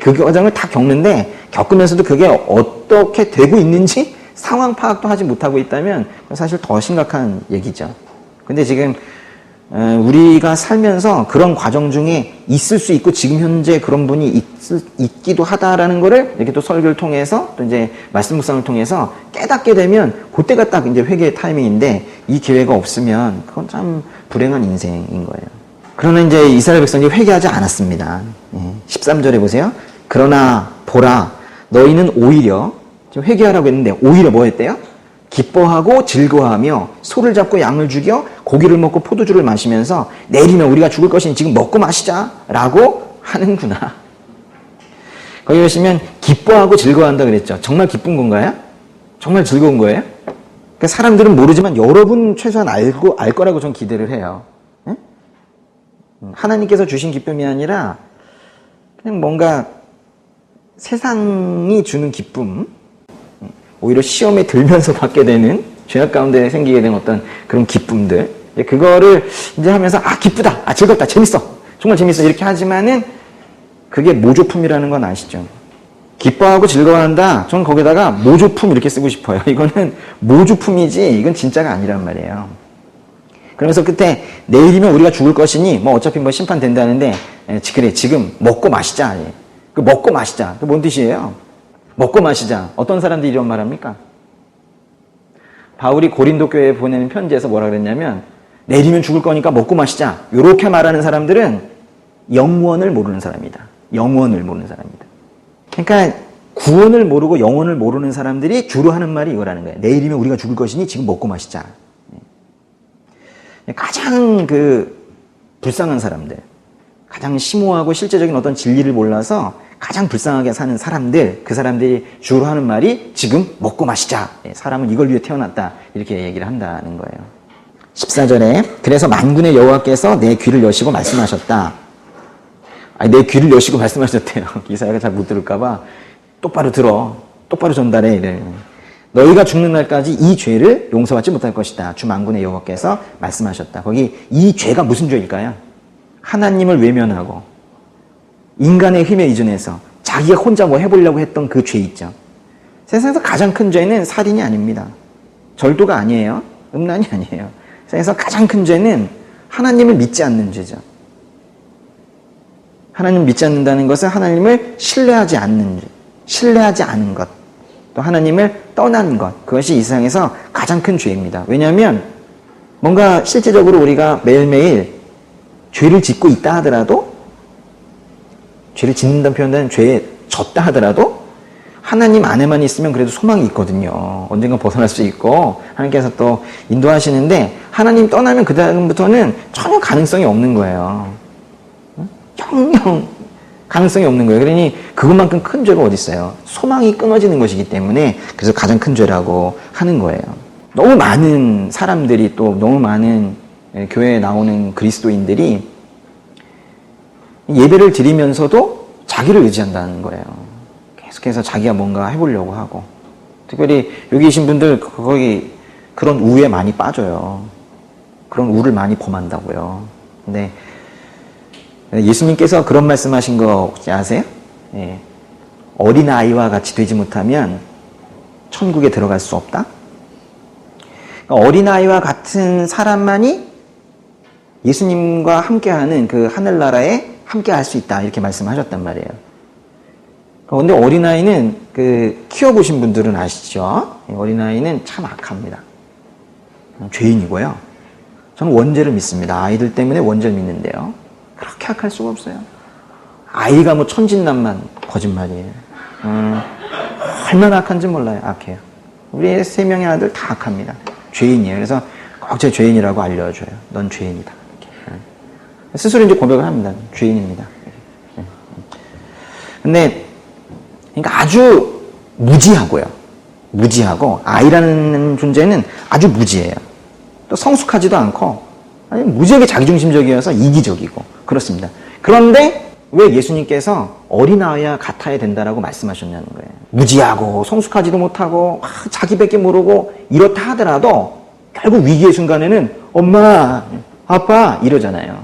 그 과정을 다 겪는데 겪으면서도 그게 어떻게 되고 있는지 상황 파악도 하지 못하고 있다면 사실 더 심각한 얘기죠. 근데 지금 우리가 살면서 그런 과정 중에 있을 수 있고 지금 현재 그런 분이 있기도 하다라는 거를 이렇게 또 설교를 통해서 또 이제 말씀 묵상을 통해서 깨닫게 되면 그때가 딱 이제 회개의 타이밍인데 이 기회가 없으면 그건 참 불행한 인생인 거예요. 그러나 이제 이스라엘 백성이 회개하지 않았습니다. 13절에 보세요. 그러나 보라 너희는 오히려 지금 회개하라고 했는데 오히려 뭐 했대요? 기뻐하고 즐거워하며 소를 잡고 양을 죽여 고기를 먹고 포도주를 마시면서 내일이면 우리가 죽을 것이니 지금 먹고 마시자 라고 하는구나. 거기 보시면 기뻐하고 즐거워한다 그랬죠. 정말 기쁜 건가요? 정말 즐거운 거예요? 그러니까 사람들은 모르지만 여러분 최소한 알 거라고 전 기대를 해요. 네? 하나님께서 주신 기쁨이 아니라 그냥 뭔가 세상이 주는 기쁨, 오히려 시험에 들면서 받게 되는 죄악 가운데 생기게 된 어떤 그런 기쁨들, 그거를 이제 하면서 기쁘다, 즐겁다, 재밌어, 정말 재밌어 이렇게 하지만은 그게 모조품이라는 건 아시죠? 기뻐하고 즐거워한다. 전 거기다가 모조품 이렇게 쓰고 싶어요. 이거는 모조품이지 이건 진짜가 아니란 말이에요. 그러면서 끝에 내일이면 우리가 죽을 것이니 뭐 어차피 뭐 심판된다는데 그래 지금 먹고 마시자. 그 먹고 마시자. 그 뭔 뜻이에요? 먹고 마시자. 어떤 사람들이 이런 말 합니까? 바울이 고린도 교회에 보내는 편지에서 뭐라 그랬냐면 내일이면 죽을 거니까 먹고 마시자. 이렇게 말하는 사람들은 영원을 모르는 사람이다. 영원을 모르는 사람이다. 그러니까 구원을 모르고 영원을 모르는 사람들이 주로 하는 말이 이거라는 거예요. 내일이면 우리가 죽을 것이니 지금 먹고 마시자. 가장 불쌍한 사람들, 가장 심오하고 실제적인 어떤 진리를 몰라서 가장 불쌍하게 사는 사람들, 그 사람들이 주로 하는 말이 지금 먹고 마시자. 사람은 이걸 위해 태어났다. 이렇게 얘기를 한다는 거예요. 14절에 그래서 만군의 여호와께서 내 귀를 여시고 말씀하셨다. 내 귀를 여시고 말씀하셨대요. 이사야가 잘 못 들을까 봐 똑바로 들어. 똑바로 전달해. 이래. 너희가 죽는 날까지 이 죄를 용서받지 못할 것이다. 주 만군의 여호와께서 말씀하셨다. 거기 이 죄가 무슨 죄일까요? 하나님을 외면하고 인간의 힘에 의존해서 자기가 혼자 뭐 해보려고 했던 그 죄 있죠. 세상에서 가장 큰 죄는 살인이 아닙니다. 절도가 아니에요. 음란이 아니에요. 세상에서 가장 큰 죄는 하나님을 믿지 않는 죄죠. 하나님을 믿지 않는다는 것은 하나님을 신뢰하지 않는 죄, 신뢰하지 않은 것, 또 하나님을 떠난 것, 그것이 이 세상에서 가장 큰 죄입니다. 왜냐하면 뭔가 실제적으로 우리가 매일매일 죄를 짓고 있다 하더라도, 죄를 짓는다는 표현은 죄에 졌다 하더라도 하나님 안에만 있으면 그래도 소망이 있거든요. 언젠가 벗어날 수 있고 하나님께서 또 인도하시는데 하나님 떠나면 그 다음부터는 전혀 가능성이 없는 거예요. 영영 가능성이 없는 거예요. 그러니 그것만큼 큰 죄가 어디 있어요. 소망이 끊어지는 것이기 때문에 그래서 가장 큰 죄라고 하는 거예요. 너무 많은 사람들이 또 너무 많은 교회에 나오는 그리스도인들이 예배를 드리면서도 자기를 의지한다는 거예요. 계속해서 자기가 뭔가 해보려고 하고, 특별히 여기 계신 분들 거기 그런 우에 많이 빠져요. 그런 우를 많이 범한다고요. 근데 예수님께서 그런 말씀하신 거 혹시 아세요? 예. 어린아이와 같이 되지 못하면 천국에 들어갈 수 없다? 그러니까 어린아이와 같은 사람만이 예수님과 함께하는 그 하늘나라에 함께할 수 있다. 이렇게 말씀하셨단 말이에요. 그런데 어린아이는 키워보신 분들은 아시죠? 어린아이는 참 악합니다. 죄인이고요. 저는 원죄를 믿습니다. 아이들 때문에 원죄를 믿는데요. 그렇게 악할 수가 없어요. 아이가 뭐 천진난만 거짓말이에요. 얼마나 악한지 몰라요. 악해요. 우리 3명의 아들 다 악합니다. 죄인이에요. 그래서 꼭 제 죄인이라고 알려줘요. 넌 죄인이다. 이렇게. 스스로 이제 고백을 합니다. 죄인입니다. 근데 그러니까 아주 무지하고요. 무지하고 아이라는 존재는 아주 무지해요. 또 성숙하지도 않고 아니 무지하게 자기중심적이어서 이기적이고 그렇습니다. 그런데 왜 예수님께서 어린아이와 같아야 된다라고 말씀하셨냐는 거예요. 무지하고 성숙하지도 못하고 자기밖에 모르고 이렇다 하더라도 결국 위기의 순간에는 엄마, 아빠 이러잖아요.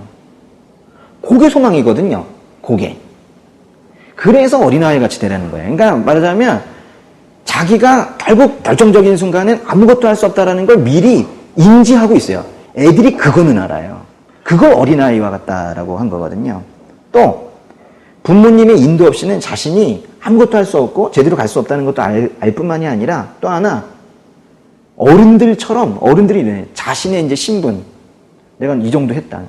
그게 소망이거든요. 그게. 그래서 어린아이 같이 되라는 거예요. 그러니까 말하자면 자기가 결국 결정적인 순간엔 아무것도 할 수 없다는 걸 미리 인지하고 있어요. 애들이 그거는 알아요. 그걸 어린아이와 같다라고 한 거거든요. 또 부모님의 인도 없이는 자신이 아무것도 할 수 없고 제대로 갈 수 없다는 것도 알 뿐만이 아니라 또 하나 어른들처럼 어른들이 이래 자신의 이제 신분 내가 이 정도 했다.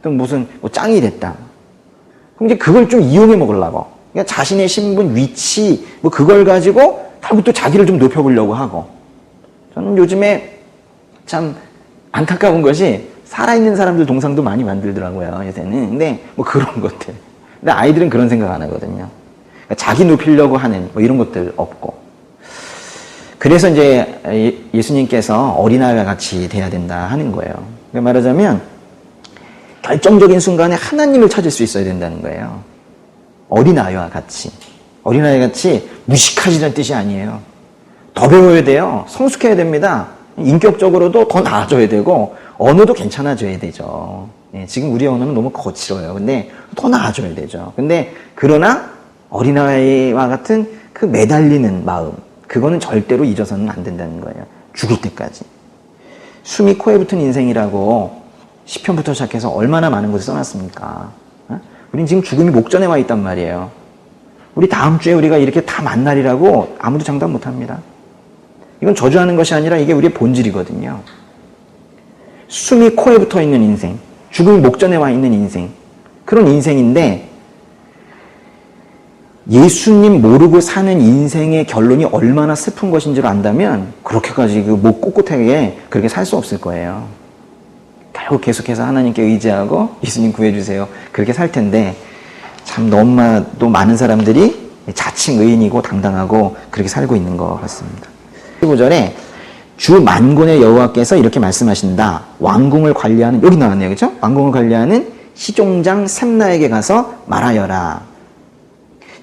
또 무슨 뭐 짱이 됐다. 그럼 이제 그걸 좀 이용해 먹으려고. 그러니까 자신의 신분, 위치 뭐 그걸 가지고 결국 또 자기를 좀 높여보려고 하고. 저는 요즘에 참 안타까운 것이 살아있는 사람들 동상도 많이 만들더라고요. 요새는. 근데 뭐 그런 것들. 근데 아이들은 그런 생각 안 하거든요. 그러니까 자기 높이려고 하는 뭐 이런 것들 없고. 그래서 이제 예수님께서 어린아이와 같이 돼야 된다 하는 거예요. 그러니까 말하자면 결정적인 순간에 하나님을 찾을 수 있어야 된다는 거예요. 어린아이와 같이. 어린아이 같이 무식하지는 뜻이 아니에요. 더 배워야 돼요. 성숙해야 됩니다. 인격적으로도 더 나아져야 되고 언어도 괜찮아져야 되죠. 예, 지금 우리 언어는 너무 거칠어요. 근데 더 나아져야 되죠. 근데 그러나 어린아이와 같은 그 매달리는 마음 그거는 절대로 잊어서는 안 된다는 거예요. 죽을 때까지. 숨이 코에 붙은 인생이라고 시편부터 시작해서 얼마나 많은 것을 써놨습니까? 우린 지금 죽음이 목전에 와 있단 말이에요. 우리 다음 주에 우리가 이렇게 다 만날이라고 아무도 장담 못합니다. 이건 저주하는 것이 아니라 이게 우리의 본질이거든요. 숨이 코에 붙어 있는 인생, 죽음이 목전에 와 있는 인생, 그런 인생인데 예수님 모르고 사는 인생의 결론이 얼마나 슬픈 것인지를 안다면 그렇게까지 그 목 꼿꼿하게 그렇게 살 수 없을 거예요. 결국 계속해서 하나님께 의지하고 예수님 구해주세요. 그렇게 살 텐데 참 너무나도 많은 사람들이 자칭 의인이고 당당하고 그렇게 살고 있는 것 같습니다. 15절에 주 만군의 여호와께서 이렇게 말씀하신다. 왕궁을 관리하는 여기 나왔네요. 그렇죠? 왕궁을 관리하는 시종장 셈나에게 가서 말하여라.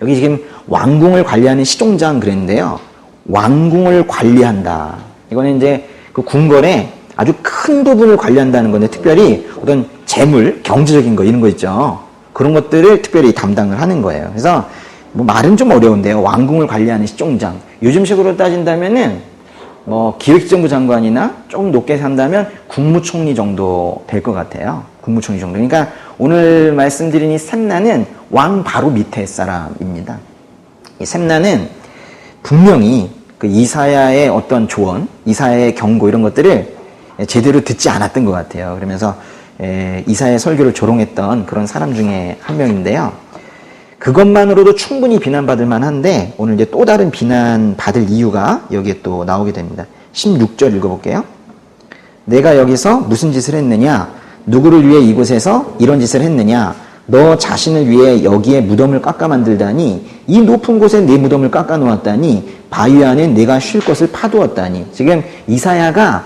여기 지금 왕궁을 관리하는 시종장 그랬는데요. 왕궁을 관리한다. 이거는 이제 그 궁궐의 아주 큰 부분을 관리한다는 건데 특별히 어떤 재물, 경제적인 거 이런 거 있죠. 그런 것들을 특별히 담당을 하는 거예요. 그래서 뭐 말은 좀 어려운데요. 왕궁을 관리하는 시종장. 요즘식으로 따진다면은 뭐 기획정부 장관이나 조금 높게 산다면 국무총리 정도 될 것 같아요. 국무총리 정도. 그러니까 오늘 말씀드린 이 셈나는 왕 바로 밑에 사람입니다. 이 셈나는 분명히 그 이사야의 어떤 조언, 이사야의 경고 이런 것들을 제대로 듣지 않았던 것 같아요. 그러면서 이사야의 설교를 조롱했던 그런 사람 중에 한 명인데요. 그것만으로도 충분히 비난받을 만한데 오늘 이제 또 다른 비난받을 이유가 여기에 또 나오게 됩니다. 16절 읽어볼게요. 내가 여기서 무슨 짓을 했느냐? 누구를 위해 이곳에서 이런 짓을 했느냐? 너 자신을 위해 여기에 무덤을 깎아 만들다니 이 높은 곳에 내 무덤을 깎아 놓았다니 바위 안에 내가 쉴 곳을 파두었다니. 지금 이사야가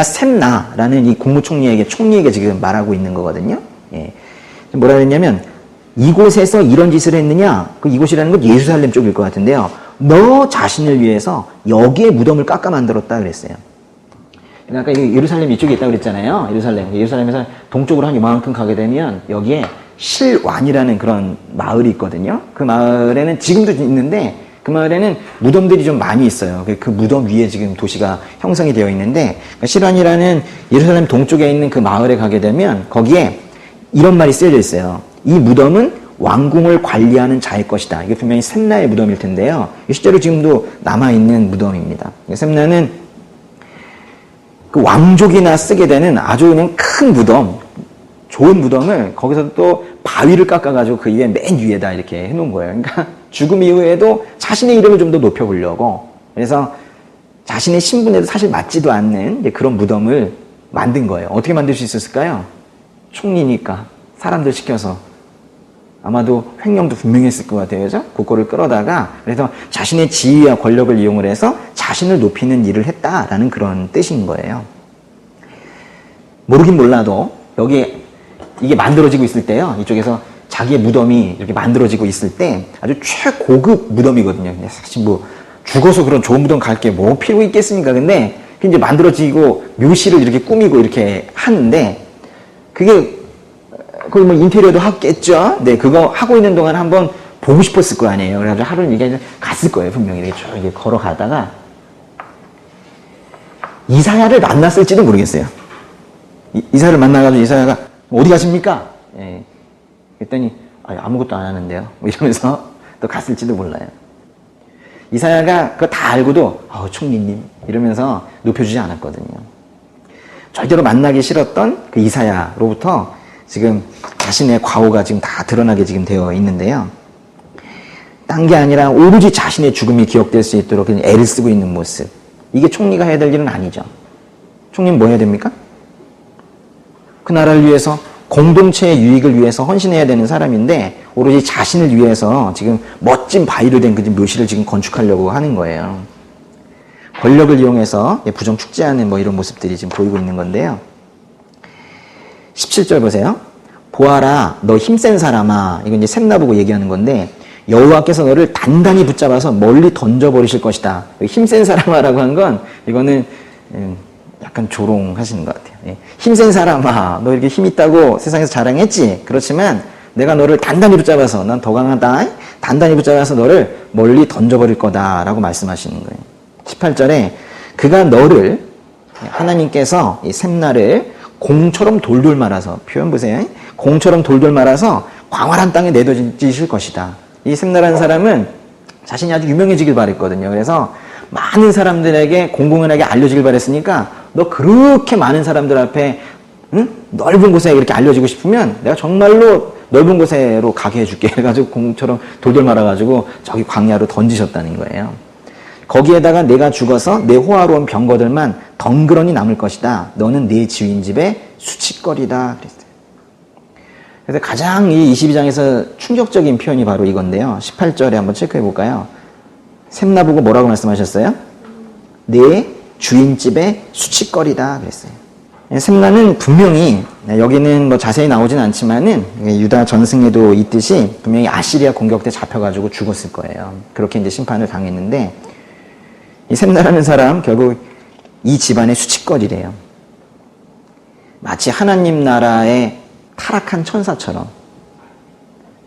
셈나라는 이 총리에게 지금 말하고 있는 거거든요. 예. 뭐라 그랬냐면 이곳에서 이런 짓을 했느냐? 그 이곳이라는 건 예루살렘 쪽일 것 같은데요. 너 자신을 위해서 여기에 무덤을 깎아 만들었다 그랬어요. 그러니까 예루살렘 이쪽에 있다고 그랬잖아요. 예루살렘에서 동쪽으로 한 이만큼 가게 되면 여기에 실완이라는 그런 마을이 있거든요. 그 마을에는 지금도 있는데 그 마을에는 무덤들이 좀 많이 있어요. 그 무덤 위에 지금 도시가 형성이 되어 있는데 실완이라는 예루살렘 동쪽에 있는 그 마을에 가게 되면 거기에 이런 말이 쓰여져 있어요. 이 무덤은 왕궁을 관리하는 자의 것이다. 이게 분명히 셈나의 무덤일 텐데요. 실제로 지금도 남아있는 무덤입니다. 셈나는 그 왕족이나 쓰게 되는 아주 그냥 큰 무덤, 좋은 무덤을 거기서 또 바위를 깎아가지고 그 위에 맨 위에다 이렇게 해놓은 거예요. 그러니까 죽음 이후에도 자신의 이름을 좀 더 높여보려고. 그래서 자신의 신분에도 사실 맞지도 않는 그런 무덤을 만든 거예요. 어떻게 만들 수 있었을까요? 총리니까 사람들 시켜서 아마도 횡령도 분명히 했을 것 같아요. 그죠? 그거를 끌어다가 그래서 자신의 지위와 권력을 이용을 해서 자신을 높이는 일을 했다라는 그런 뜻인 거예요. 모르긴 몰라도 여기 이게 만들어지고 있을 때요. 이쪽에서 자기의 무덤이 이렇게 만들어지고 있을 때 아주 최고급 무덤이거든요. 사실 뭐 죽어서 그런 좋은 무덤 갈 게 뭐 필요 있겠습니까? 근데 이제 만들어지고 묘실을 이렇게 꾸미고 이렇게 하는데 그게 거기 뭐 인테리어도 하겠죠. 네, 그거 하고 있는 동안 한번 보고 싶었을 거 아니에요. 그래가지고 하루는 이게 갔을 거예요. 분명히 이렇게 쭉 이렇게 걸어가다가 이사야를 만났을지도 모르겠어요. 이사야를 만나가지고 이사야가 어디 가십니까? 예. 그랬더니 아무것도 안 하는데요. 뭐 이러면서 또 갔을지도 몰라요. 이사야가 그거 다 알고도 총리님 이러면서 높여주지 않았거든요. 절대로 만나기 싫었던 그 이사야로부터 지금 자신의 과오가 지금 다 드러나게 지금 되어 있는데요. 딴 게 아니라 오로지 자신의 죽음이 기억될 수 있도록 그냥 애를 쓰고 있는 모습. 이게 총리가 해야 될 일은 아니죠. 총리는 뭐 해야 됩니까? 그 나라를 위해서 공동체의 유익을 위해서 헌신해야 되는 사람인데 오로지 자신을 위해서 지금 멋진 바위로 된 그 묘실을 지금 건축하려고 하는 거예요. 권력을 이용해서 부정 축제하는 뭐 이런 모습들이 지금 보이고 있는 건데요. 17절 보세요. 보아라, 너 힘센 사람아. 이건 이제 샘 나보고 얘기하는 건데 여호와께서 너를 단단히 붙잡아서 멀리 던져버리실 것이다. 힘센 사람아라고 한 건 이거는 약간 조롱하시는 것 같아요. 예. 힘센 사람아, 너 이렇게 힘 있다고 세상에서 자랑했지? 그렇지만 내가 너를 단단히 붙잡아서 난 더 강하다. 단단히 붙잡아서 너를 멀리 던져버릴 거다라고 말씀하시는 거예요. 18절에 그가 너를 하나님께서 이 샘나를 공처럼 돌돌 말아서 표현 보세요. 공처럼 돌돌 말아서 광활한 땅에 내던지실 것이다. 이 샘나라는 사람은 자신이 아주 유명해지길 바랬거든요. 그래서 많은 사람들에게 공공연하게 알려지길 바랬으니까 너 그렇게 많은 사람들 앞에 넓은 곳에 이렇게 알려지고 싶으면 내가 정말로 넓은 곳으로 가게 해줄게 해가지고 공처럼 돌돌 말아가지고 저기 광야로 던지셨다는 거예요. 거기에다가 내가 죽어서 내 호화로운 병거들만 덩그러니 남을 것이다. 너는 네 주인 집의 수치거리다. 그랬어요. 그래서 가장 이 22장에서 충격적인 표현이 바로 이건데요. 18절에 한번 체크해 볼까요? 샘나보고 뭐라고 말씀하셨어요? 네 주인 집의 수치거리다. 그랬어요. 샘나는 분명히 여기는 뭐 자세히 나오진 않지만은 유다 전승에도 있듯이 분명히 아시리아 공격 때 잡혀가지고 죽었을 거예요. 그렇게 이제 심판을 당했는데 이 샘나라는 사람 결국 이 집안의 수치거리래요. 마치 하나님 나라의 타락한 천사처럼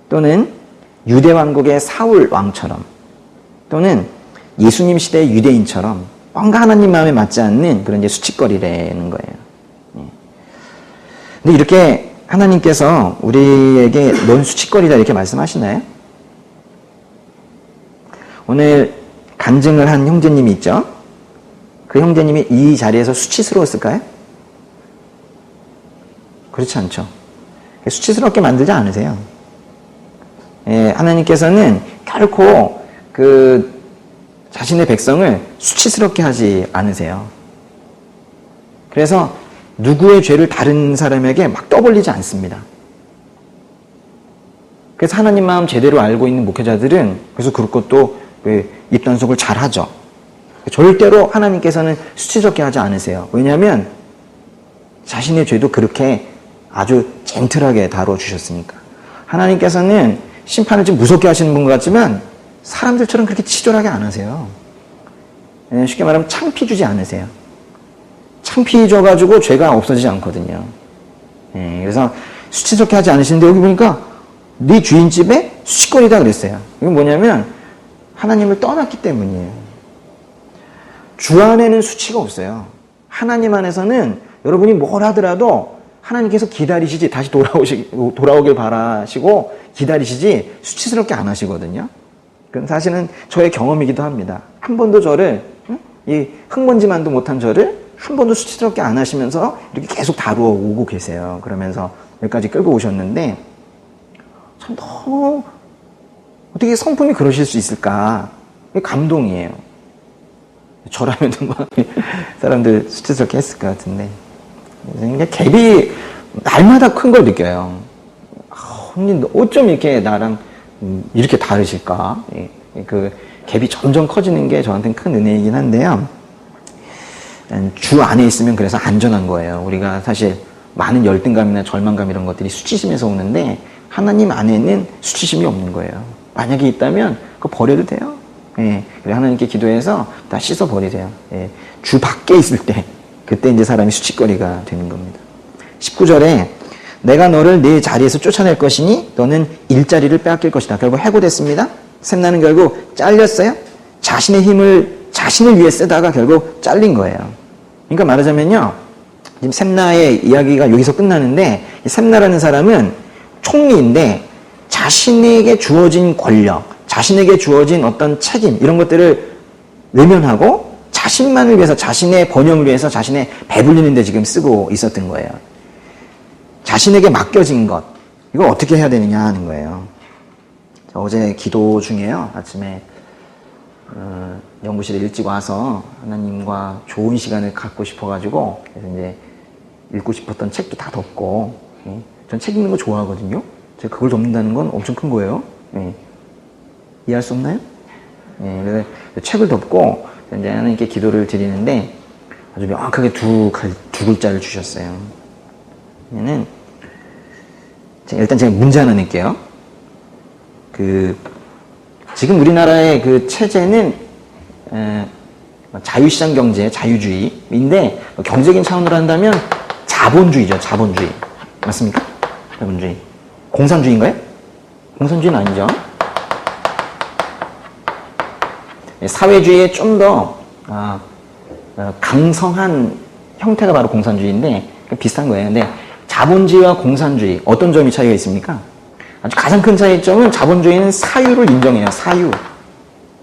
또는 유대 왕국의 사울 왕처럼 또는 예수님 시대의 유대인처럼 뭔가 하나님 마음에 맞지 않는 그런 이제 수치거리라는 거예요. 근데 이렇게 하나님께서 우리에게 넌 수치거리다 이렇게 말씀하시나요? 오늘 간증을 한 형제님이 있죠? 그 형제님이 이 자리에서 수치스러웠을까요? 그렇지 않죠. 수치스럽게 만들지 않으세요. 예, 하나님께서는 결코 그 자신의 백성을 수치스럽게 하지 않으세요. 그래서 누구의 죄를 다른 사람에게 막 떠벌리지 않습니다. 그래서 하나님 마음 제대로 알고 있는 목회자들은 그래서 그것도 입단속을 잘 하죠. 절대로 하나님께서는 수치스럽게 하지 않으세요. 왜냐하면 자신의 죄도 그렇게 아주 젠틀하게 다뤄주셨으니까. 하나님께서는 심판을 좀 무섭게 하시는 분 같지만 사람들처럼 그렇게 치졸하게 안 하세요. 쉽게 말하면 창피 주지 않으세요. 창피 줘가지고 죄가 없어지지 않거든요. 그래서 수치스럽게 하지 않으시는데 여기 보니까 네 주인집에 수치거리다 그랬어요. 이건 뭐냐면 하나님을 떠났기 때문이에요. 주 안에는 수치가 없어요. 하나님 안에서는 여러분이 뭘 하더라도 하나님께서 기다리시지 다시 돌아오길 바라시고 기다리시지 수치스럽게 안 하시거든요. 그건 사실은 저의 경험이기도 합니다. 한 번도 저를 이 흙먼지만도 못한 저를 한 번도 수치스럽게 안 하시면서 이렇게 계속 다루어 오고 계세요. 그러면서 여기까지 끌고 오셨는데 참 너무 어떻게 성품이 그러실 수 있을까? 감동이에요. 저라면 막 사람들 수치스럽게 했을 것 같은데. 그러니까 갭이 날마다 큰 걸 느껴요. 언니 어쩜 이렇게 나랑 이렇게 다르실까? 그 갭이 점점 커지는 게 저한테는 큰 은혜이긴 한데요. 주 안에 있으면 그래서 안전한 거예요. 우리가 사실 많은 열등감이나 절망감 이런 것들이 수치심에서 오는데 하나님 안에는 수치심이 없는 거예요. 만약에 있다면 그거 버려도 돼요. 예. 그래 하나님께 기도해서 다 씻어 버리세요. 예. 주 밖에 있을 때 그때 이제 사람이 수치거리가 되는 겁니다. 19절에 내가 너를 네 자리에서 쫓아낼 것이니 너는 일자리를 빼앗길 것이다. 결국 해고됐습니다. 샘나는 결국 잘렸어요. 자신의 힘을 자신을 위해 쓰다가 결국 잘린 거예요. 그러니까 말하자면요. 지금 샘나의 이야기가 여기서 끝나는데 이 샘나라는 사람은 총리인데 자신에게 주어진 권력, 자신에게 주어진 어떤 책임 이런 것들을 외면하고 자신만을 위해서 자신의 번영을 위해서 자신의 배불리는 데 지금 쓰고 있었던 거예요. 자신에게 맡겨진 것 이걸 어떻게 해야 되느냐 하는 거예요. 어제 기도 중에요. 아침에 연구실에 일찍 와서 하나님과 좋은 시간을 갖고 싶어가지고 그래서 이제 읽고 싶었던 책도 다 덮고 전 책 읽는 거 좋아하거든요. 제가 그걸 덮는다는 건 엄청 큰 거예요. 이해할 수 없나요? 그래서 책을 덮고 이제 하나님께 기도를 드리는데 아주 명확하게 두 글자를 주셨어요. 얘는 일단 제가 문제 하나 낼게요. 지금 우리나라의 그 체제는 자유시장 경제, 자유주의인데 경제적인 차원으로 한다면 자본주의죠. 자본주의. 맞습니까? 자본주의. 공산주의인가요? 공산주의는 아니죠. 사회주의의 좀 더 강성한 형태가 바로 공산주의인데 비슷한 거예요. 근데 자본주의와 공산주의 어떤 점이 차이가 있습니까? 아주 가장 큰 차이점은 자본주의는 사유를 인정해요. 사유.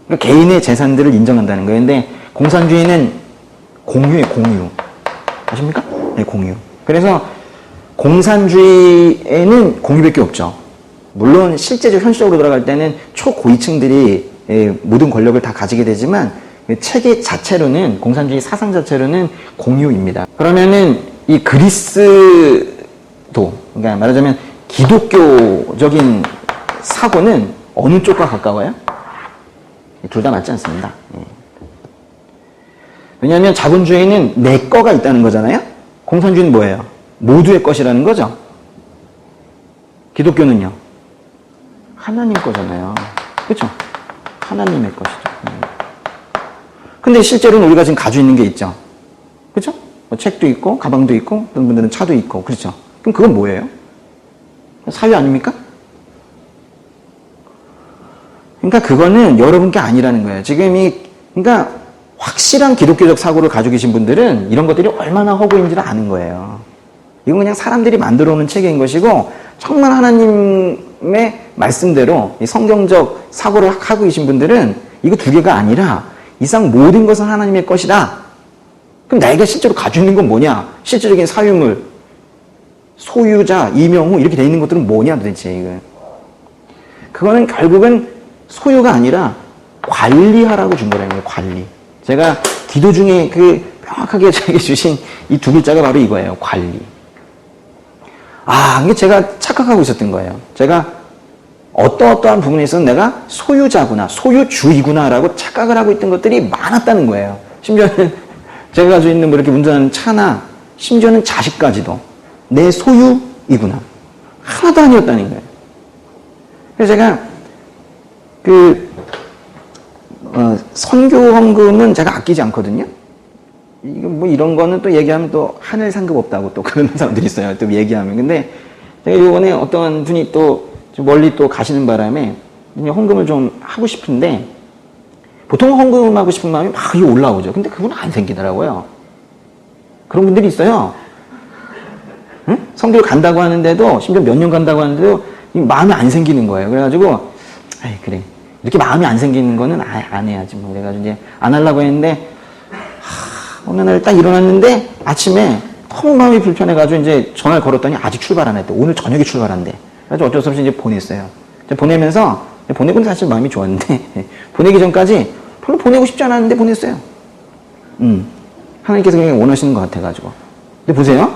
그러니까 개인의 재산들을 인정한다는 거예요. 근데 공산주의는 공유예요. 공유. 아십니까? 네, 공유. 그래서 공산주의에는 공유밖에 없죠. 물론 실제적 현실적으로 돌아갈 때는 초고위층들이 모든 권력을 다 가지게 되지만 체계 자체로는 공산주의 사상 자체로는 공유입니다. 그러면은 이 그리스도 그러니까 말하자면 기독교적인 사고는 어느 쪽과 가까워요? 둘 다 맞지 않습니다. 왜냐하면 자본주의는 내 거가 있다는 거잖아요. 공산주의는 뭐예요? 모두의 것이라는 거죠. 기독교는요? 하나님 거잖아요. 그렇죠? 하나님의 것이죠. 근데 실제로는 우리가 지금 가지고 있는 게 있죠. 그렇죠? 뭐 책도 있고 가방도 있고 어떤 분들은 차도 있고 그렇죠? 그럼 그건 뭐예요? 사유 아닙니까? 그러니까 그거는 여러분께 아니라는 거예요. 지금 그러니까 확실한 기독교적 사고를 가지고 계신 분들은 이런 것들이 얼마나 허구인지를 아는 거예요. 이건 그냥 사람들이 만들어 놓은 체계인 것이고 정말 하나님의 말씀대로 이 성경적 사고를 하고 계신 분들은 이거 두 개가 아니라 이상 모든 것은 하나님의 것이다. 그럼 내가 실제로 가지고 있는 건 뭐냐? 실질적인 사유물, 소유자, 이명후 이렇게 돼 있는 것들은 뭐냐 도대체 이거. 그거는 결국은 소유가 아니라 관리하라고 준 거라는 거예요. 관리. 제가 기도 중에 명확하게 저에게 주신 이 두 글자가 바로 이거예요. 관리. 이게 제가 착각하고 있었던 거예요. 제가 어떠한 부분에 있어서 내가 소유자구나, 소유주의구나라고 착각을 하고 있던 것들이 많았다는 거예요. 심지어는 제가 가지고 있는 뭐 이렇게 운전하는 차나 심지어는 자식까지도 내 소유이구나. 하나도 아니었다는 거예요. 그래서 제가 선교 헌금은 제가 아끼지 않거든요. 이거 뭐 이런 거는 또 얘기하면 또 하늘 상급 없다고 또 그런 사람들이 있어요. 또 얘기하면. 근데 제가 요번에 어떤 분이 또 멀리 또 가시는 바람에 헌금을 좀 하고 싶은데 보통 헌금하고 싶은 마음이 막 올라오죠. 근데 그분은 안 생기더라고요. 그런 분들이 있어요. 응? 선교를 간다고 하는데도 심지어 몇 년 간다고 하는데도 마음이 안 생기는 거예요. 그래가지고 그래. 이렇게 마음이 안 생기는 거는 안 해야지. 뭐 그래가지고 이제 안 하려고 했는데 어느 날 딱 일어났는데 아침에 너무 마음이 불편해가지고 이제 전화를 걸었더니 아직 출발 안 했대. 오늘 저녁에 출발한대. 그래서 어쩔 수 없이 이제 보냈어요. 보내면서, 보내고는 사실 마음이 좋았는데, 보내기 전까지 별로 보내고 싶지 않았는데 보냈어요. 하나님께서 그냥 원하시는 것 같아가지고. 근데 보세요.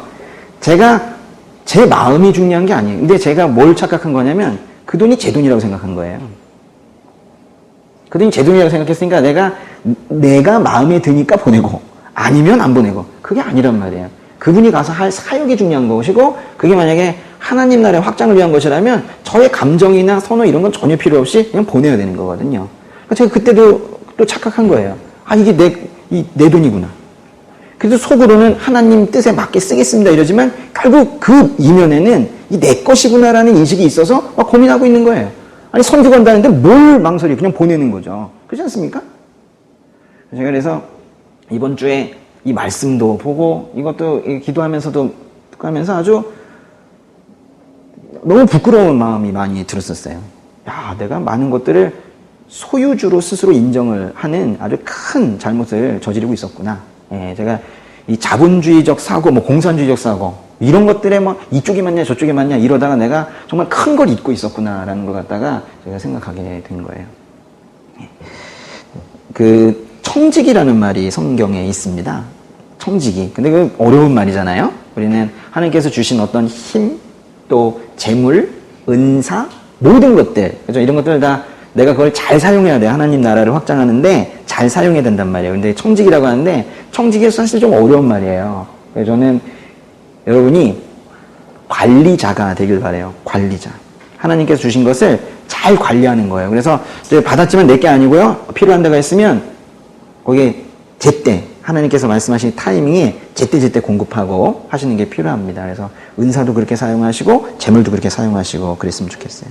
제 마음이 중요한 게 아니에요. 근데 제가 뭘 착각한 거냐면, 그 돈이 제 돈이라고 생각한 거예요. 그 돈이 제 돈이라고 생각했으니까 내가 마음에 드니까 보내고, 아니면 안 보내고. 그게 아니란 말이에요. 그분이 가서 할 사역이 중요한 것이고, 그게 만약에 하나님 나라의 확장을 위한 것이라면, 저의 감정이나 선호 이런 건 전혀 필요 없이 그냥 보내야 되는 거거든요. 그러니까 제가 그때도 또 착각한 거예요. 아, 이게 내 돈이구나. 그래도 속으로는 하나님 뜻에 맞게 쓰겠습니다 이러지만, 결국 그 이면에는 이 내 것이구나라는 인식이 있어서 막 고민하고 있는 거예요. 아니, 선교 간다는데 뭘 망설이, 그냥 보내는 거죠. 그렇지 않습니까? 제가 그래서 이번 주에 이 말씀도 보고 이것도 기도하면서도 하면서 아주 너무 부끄러운 마음이 많이 들었었어요. 야, 내가 많은 것들을 소유주로 스스로 인정을 하는 아주 큰 잘못을 저지르고 있었구나. 예, 제가 이 자본주의적 사고, 공산주의적 사고, 이런 것들에 이쪽이 맞냐 저쪽이 맞냐 이러다가 내가 정말 큰 걸 잊고 있었구나라는 걸 갖다가 제가 생각하게 된 거예요. 그 청직이라는 말이 성경에 있습니다. 청직이. 근데 그 어려운 말이잖아요. 우리는 하나님께서 주신 어떤 힘, 또 재물, 은사, 모든 것들, 그죠? 이런 것들을 다 내가 그걸 잘 사용해야 돼. 하나님 나라를 확장하는데 잘 사용해야 된단 말이에요. 근데 청직이라고 하는데 청직이 사실 좀 어려운 말이에요. 그래서 저는 여러분이 관리자가 되길 바라요. 관리자. 하나님께서 주신 것을 잘 관리하는 거예요. 그래서 받았지만 내 게 아니고요. 필요한 데가 있으면 거기에 제때 하나님께서 말씀하신 타이밍에 제때 공급하고 하시는 게 필요합니다. 그래서 은사도 그렇게 사용하시고 재물도 그렇게 사용하시고 그랬으면 좋겠어요.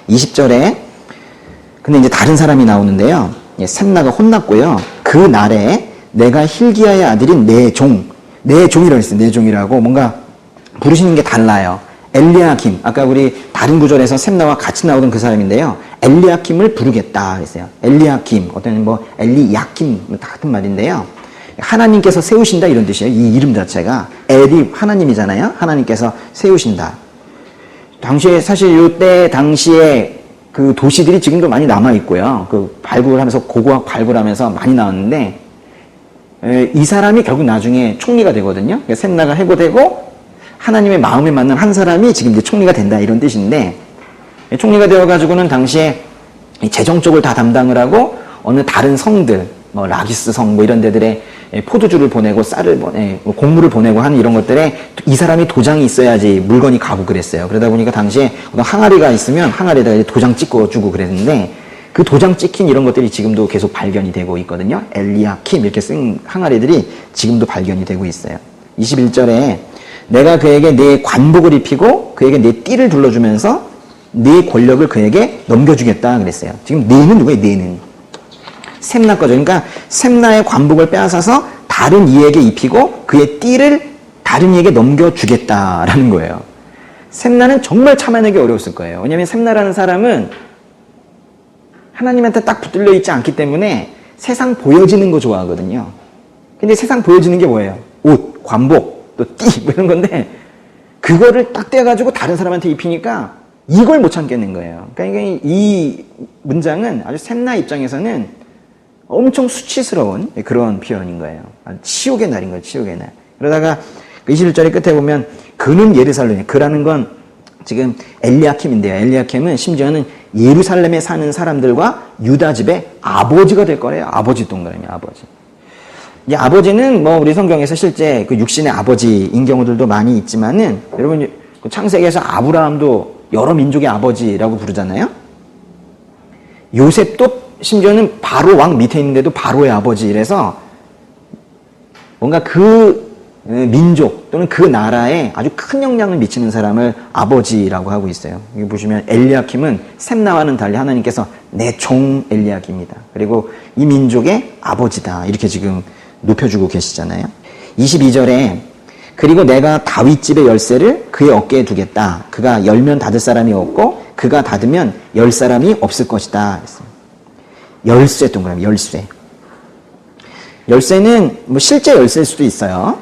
20절에 근데 이제 다른 사람이 나오는데요. 셈나가 혼났고요. 그 날에 내가 hil기야의 아들인 내 종이라고 했어요. 내 종이라고 뭔가 부르시는 게 달라요. 엘리야킴, 아까 우리 다른 구절에서 셈나와 같이 나오던 그 사람인데요. 엘리야킴을 부르겠다 그랬어요. 엘리야킴, 어떤 엘리야킴 다 같은 말인데요. 하나님께서 세우신다 이런 뜻이에요. 이 이름 자체가 엘이 하나님이잖아요. 하나님께서 세우신다. 당시에 사실 이때 당시에 그 도시들이 지금도 많이 남아 있고요. 그 발굴하면서 고고학 발굴하면서 많이 나왔는데 이 사람이 결국 나중에 총리가 되거든요. 셈나가 해고되고 하나님의 마음에 맞는 한 사람이 지금 이제 총리가 된다 이런 뜻인데 총리가 되어가지고는 당시에 재정 쪽을 다 담당을 하고 어느 다른 성들 라기스 성 이런 데들에 포도주를 보내고 쌀을 곡물을 보내고 하는 이런 것들에 이 사람이 도장이 있어야지 물건이 가고 그랬어요. 그러다 보니까 당시에 어떤 항아리가 있으면 항아리에다가 도장 찍어주고 그랬는데 그 도장 찍힌 이런 것들이 지금도 계속 발견이 되고 있거든요. 엘리야킴 이렇게 쓴 항아리들이 지금도 발견이 되고 있어요. 21절에 내가 그에게 내 관복을 입히고 그에게 내 띠를 둘러주면서 내 권력을 그에게 넘겨주겠다 그랬어요. 지금 내는 누구예요? 내는 셈나 거죠. 그러니까 셈나의 관복을 빼앗아서 다른 이에게 입히고 그의 띠를 다른 이에게 넘겨주겠다라는 거예요. 셈나는 정말 참아내기 어려웠을 거예요. 왜냐하면 셈나라는 사람은 하나님한테 딱 붙들려 있지 않기 때문에 세상 보여지는 거 좋아하거든요. 근데 세상 보여지는 게 뭐예요? 옷, 관복, 또 띠 이런 건데 그거를 딱 떼가지고 다른 사람한테 입히니까 이걸 못 참겠는 거예요. 그러니까 이 문장은 아주 셈나 입장에서는 엄청 수치스러운 그런 표현인 거예요. 치욕의 날인 거예요. 치욕의 날. 그러다가 21절의 끝에 보면 그는 예루살렘, 그라는 건 지금 엘리야킴인데요. 엘리야킴은 심지어는 예루살렘에 사는 사람들과 유다 집의 아버지가 될 거래요. 아버지 동그라미 아버지. 이 아버지는 우리 성경에서 실제 그 육신의 아버지인 경우들도 많이 있지만은 여러분 창세기에서 아브라함도 여러 민족의 아버지라고 부르잖아요. 요셉도 심지어는 바로 왕 밑에 있는데도 바로의 아버지 이래서 뭔가 그 민족 또는 그 나라에 아주 큰 영향을 미치는 사람을 아버지라고 하고 있어요. 여기 보시면 엘리야킴은 셈나와는 달리 하나님께서 내 종 엘리야kim이다. 그리고 이 민족의 아버지다. 이렇게 지금 높여주고 계시잖아요. 22절에 그리고 내가 다윗 집의 열쇠를 그의 어깨에 두겠다. 그가 열면 닫을 사람이 없고 그가 닫으면 열 사람이 없을 것이다. 열쇠 동그라미 열쇠. 열쇠는 실제 열쇠일 수도 있어요.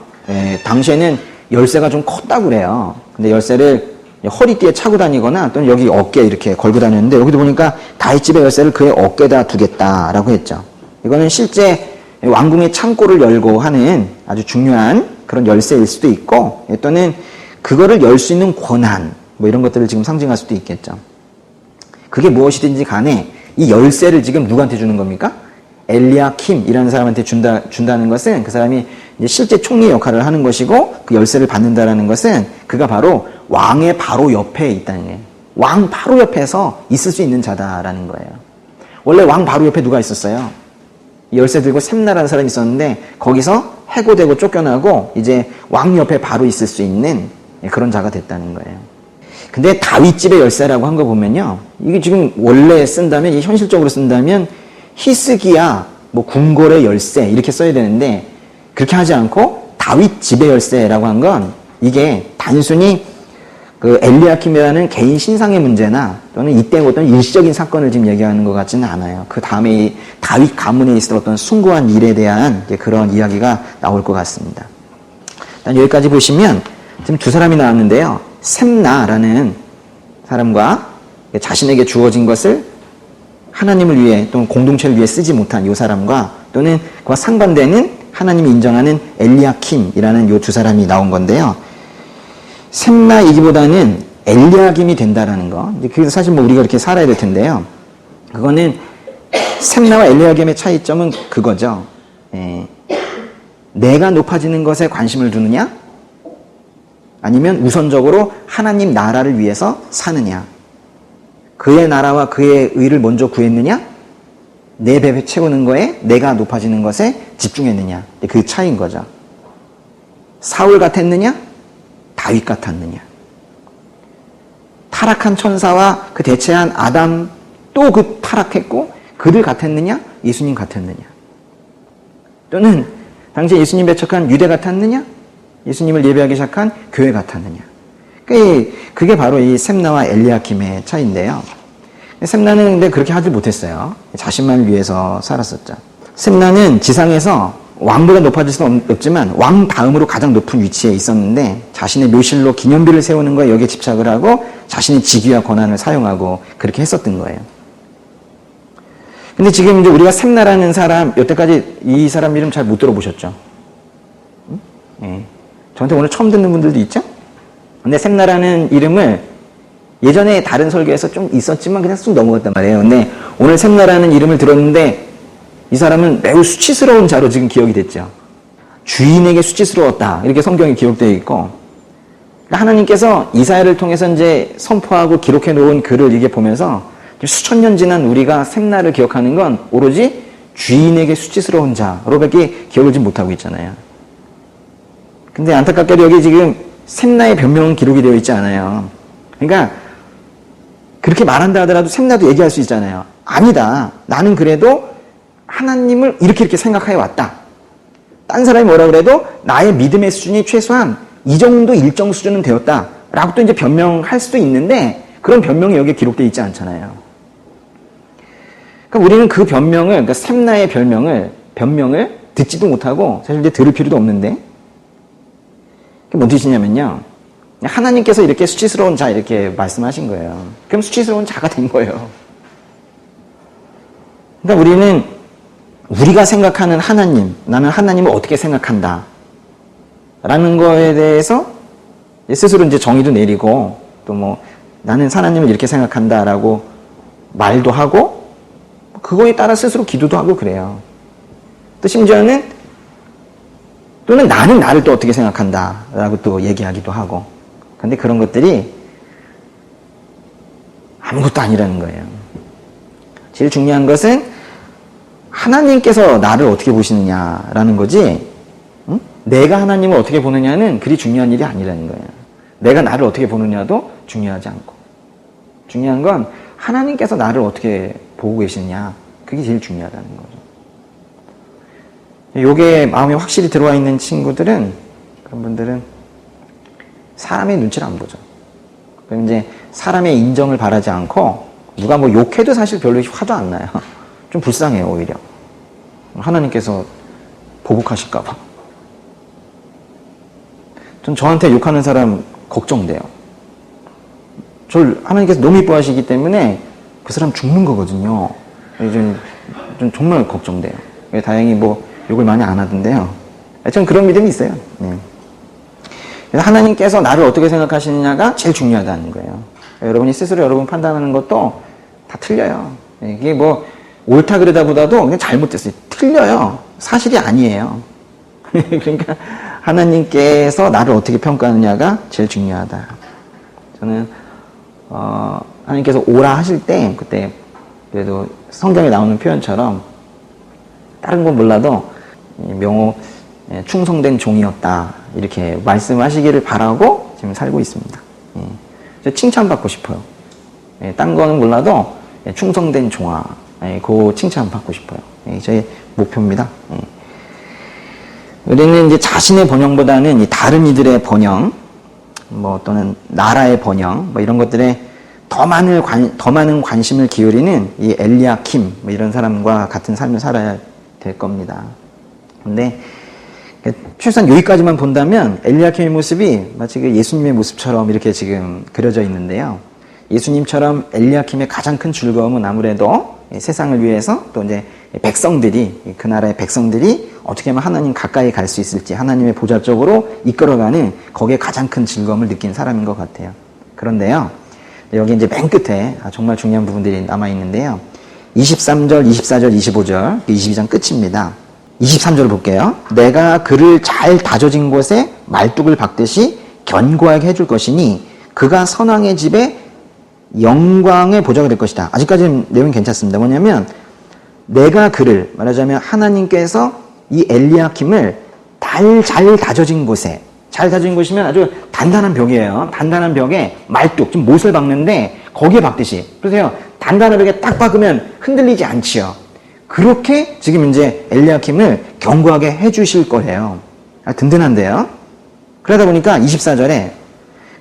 당시에는 열쇠가 좀 컸다고 그래요. 근데 열쇠를 허리띠에 차고 다니거나 또는 여기 어깨에 이렇게 걸고 다녔는데 여기도 보니까 다윗집의 열쇠를 그의 어깨에다 두겠다라고 했죠. 이거는 실제 왕궁의 창고를 열고 하는 아주 중요한 그런 열쇠일 수도 있고 또는 그거를 열 수 있는 권한 뭐 이런 것들을 지금 상징할 수도 있겠죠. 그게 무엇이든지 간에 이 열쇠를 지금 누구한테 주는 겁니까? 엘리야킴이라는 사람한테 준다는 것은 그 사람이 이제 실제 총리 역할을 하는 것이고 그 열쇠를 받는다라는 것은 그가 바로 왕의 바로 옆에 있다는 거예요. 왕 바로 옆에서 있을 수 있는 자다라는 거예요. 원래 왕 바로 옆에 누가 있었어요? 열쇠 들고 샘나라는 사람이 있었는데 거기서 해고되고 쫓겨나고 이제 왕 옆에 바로 있을 수 있는 그런 자가 됐다는 거예요. 근데 다윗집의 열쇠라고 한 거 보면요. 이게 지금 원래 쓴다면, 이 현실적으로 쓴다면 히스기야, 뭐 궁궐의 열쇠 이렇게 써야 되는데 그렇게 하지 않고 다윗집의 열쇠라고 한 건 이게 단순히 그 엘리야킴이라는 개인 신상의 문제나 또는 이때 어떤 일시적인 사건을 지금 얘기하는 것 같지는 않아요. 그 다음에 이 다윗 가문에 있을 어떤 숭고한 일에 대한 그런 이야기가 나올 것 같습니다. 일단 여기까지 보시면 지금 두 사람이 나왔는데요. 셈나라는 사람과 자신에게 주어진 것을 하나님을 위해 또는 공동체를 위해 쓰지 못한 이 사람과 또는 그와 상반되는 하나님이 인정하는 엘리야킴이라는 이 두 사람이 나온 건데요. 셈나이기보다는 엘리야김이 된다라는 거. 그래서 사실 뭐 우리가 이렇게 살아야 될 텐데요. 그거는 셈나와 엘리야김의 차이점은 그거죠. 내가 높아지는 것에 관심을 두느냐? 아니면 우선적으로 하나님 나라를 위해서 사느냐? 그의 나라와 그의 의를 먼저 구했느냐? 내 배에 채우는 거에 내가 높아지는 것에 집중했느냐? 그 차이인 거죠. 사울 같았느냐? 다윗 같았느냐? 타락한 천사와 그 대체한 아담 또 그 타락했고 그들 같았느냐? 예수님 같았느냐? 또는 당시에 예수님 배척한 유대 같았느냐? 예수님을 예배하기 시작한 교회 같았느냐? 그게 바로 이 셈나와 엘리야킴의 차이인데요. 셈나는 근데 그렇게 하지 못했어요. 자신만을 위해서 살았었죠. 셈나는 지상에서 왕보다 높아질 수는 없지만 왕 다음으로 가장 높은 위치에 있었는데 자신의 묘실로 기념비를 세우는 거에 여기에 집착을 하고 자신의 직위와 권한을 사용하고 그렇게 했었던 거예요. 근데 지금 이제 우리가 셈나라는 사람, 여태까지 이 사람 이름 잘 못 들어보셨죠? 네. 저한테 오늘 처음 듣는 분들도 있죠? 근데 셈나라는 이름을 예전에 다른 설교에서 좀 있었지만 그냥 쑥 넘어갔단 말이에요. 근데 오늘 셈나라는 이름을 들었는데 이 사람은 매우 수치스러운 자로 지금 기억이 됐죠. 주인에게 수치스러웠다. 이렇게 성경에 기록되어 있고 하나님께서 이사야를 통해서 이제 선포하고 기록해 놓은 글을 이게 보면서 수천 년 지난 우리가 셈나를 기억하는 건 오로지 주인에게 수치스러운 자로밖에 기억을 좀 못하고 있잖아요. 근데 안타깝게도 여기 지금 셈나의 변명은 기록이 되어 있지 않아요. 그러니까 그렇게 말한다 하더라도 셈나도 얘기할 수 있잖아요. 아니다. 나는 그래도 하나님을 이렇게 생각해 왔다. 딴 사람이 뭐라 그래도 나의 믿음의 수준이 최소한 이 정도 일정 수준은 되었다. 라고 또 이제 변명할 수도 있는데 그런 변명이 여기에 기록되어 있지 않잖아요. 그러니까 우리는 그 변명을, 그러니까 셈나의 변명을 듣지도 못하고 사실 이제 들을 필요도 없는데 그게 뭔 뜻이냐면요. 하나님께서 이렇게 수치스러운 자 이렇게 말씀하신 거예요. 그럼 수치스러운 자가 된 거예요. 그러니까 우리는 우리가 생각하는 하나님, 나는 하나님을 어떻게 생각한다 라는 거에 대해서 스스로 이제 정의도 내리고 또 뭐 나는 하나님을 이렇게 생각한다 라고 말도 하고 그거에 따라 스스로 기도도 하고 그래요. 또 심지어는 또는 나는 나를 또 어떻게 생각한다 라고 또 얘기하기도 하고 근데 그런 것들이 아무것도 아니라는 거예요. 제일 중요한 것은 하나님께서 나를 어떻게 보시느냐라는 거지 응? 내가 하나님을 어떻게 보느냐는 그리 중요한 일이 아니라는 거예요. 내가 나를 어떻게 보느냐도 중요하지 않고 중요한 건 하나님께서 나를 어떻게 보고 계시느냐 그게 제일 중요하다는 거죠. 요게 마음에 확실히 들어와 있는 친구들은 그런 분들은 사람의 눈치를 안 보죠. 그럼 이제 사람의 인정을 바라지 않고 누가 뭐 욕해도 사실 별로 화도 안 나요. 좀 불쌍해요 오히려. 하나님께서 보복하실까 봐. 전 저한테 욕하는 사람 걱정돼요. 저를 하나님께서 너무 이뻐하시기 때문에 그 사람 죽는 거거든요. 좀 정말 걱정돼요. 다행히 뭐 욕을 많이 안 하던데요. 전 그런 믿음이 있어요. 그래서 하나님께서 나를 어떻게 생각하시느냐가 제일 중요하다는 거예요. 여러분이 스스로 여러분 판단하는 것도 다 틀려요. 이게 뭐 옳다 그러다보다도 그냥 잘못됐어요. 틀려요. 사실이 아니에요. 그러니까 하나님께서 나를 어떻게 평가하느냐가 제일 중요하다. 저는 하나님께서 오라 하실 때 그때 그래도 성경에 나오는 표현처럼 다른 건 몰라도 명호 충성된 종이었다 이렇게 말씀하시기를 바라고 지금 살고 있습니다. 칭찬받고 싶어요. 딴 거는 몰라도 충성된 종아 그 칭찬 받고 싶어요. 저의 목표입니다. 우리는 이제 자신의 번영보다는 이 다른 이들의 번영, 뭐 또는 나라의 번영, 뭐 이런 것들에 더 많은 관심을 기울이는 이 엘리야킴 뭐 이런 사람과 같은 삶을 살아야 될 겁니다. 근데 최소한 여기까지만 본다면 엘리야킴의 모습이 마치 그 예수님의 모습처럼 이렇게 지금 그려져 있는데요. 예수님처럼 엘리야킴의 가장 큰 즐거움은 아무래도 세상을 위해서 또 이제 백성들이 그 나라의 백성들이 어떻게 하면 하나님 가까이 갈 수 있을지 하나님의 보좌 쪽으로 이끌어가는 거기에 가장 큰 즐거움을 느낀 사람인 것 같아요. 그런데요. 여기 이제 맨 끝에 정말 중요한 부분들이 남아 있는데요. 23절, 24절, 25절, 22장 끝입니다. 23절을 볼게요. 내가 그를 잘 다져진 곳에 말뚝을 박듯이 견고하게 해줄 것이니 그가 선왕의 집에 영광의 보좌가 될 것이다. 아직까지는 내용이 괜찮습니다. 뭐냐면 내가 그를 말하자면 하나님께서 이 엘리야킴을 잘 다져진 곳에 잘 다져진 곳이면 아주 단단한 벽이에요. 단단한 벽에 말뚝, 지금 못을 박는데 거기에 박듯이. 그러세요. 단단한 벽에 딱 박으면 흔들리지 않지요. 그렇게 지금 이제 엘리야킴을 견고하게 해주실 거예요. 든든한데요. 그러다 보니까 24절에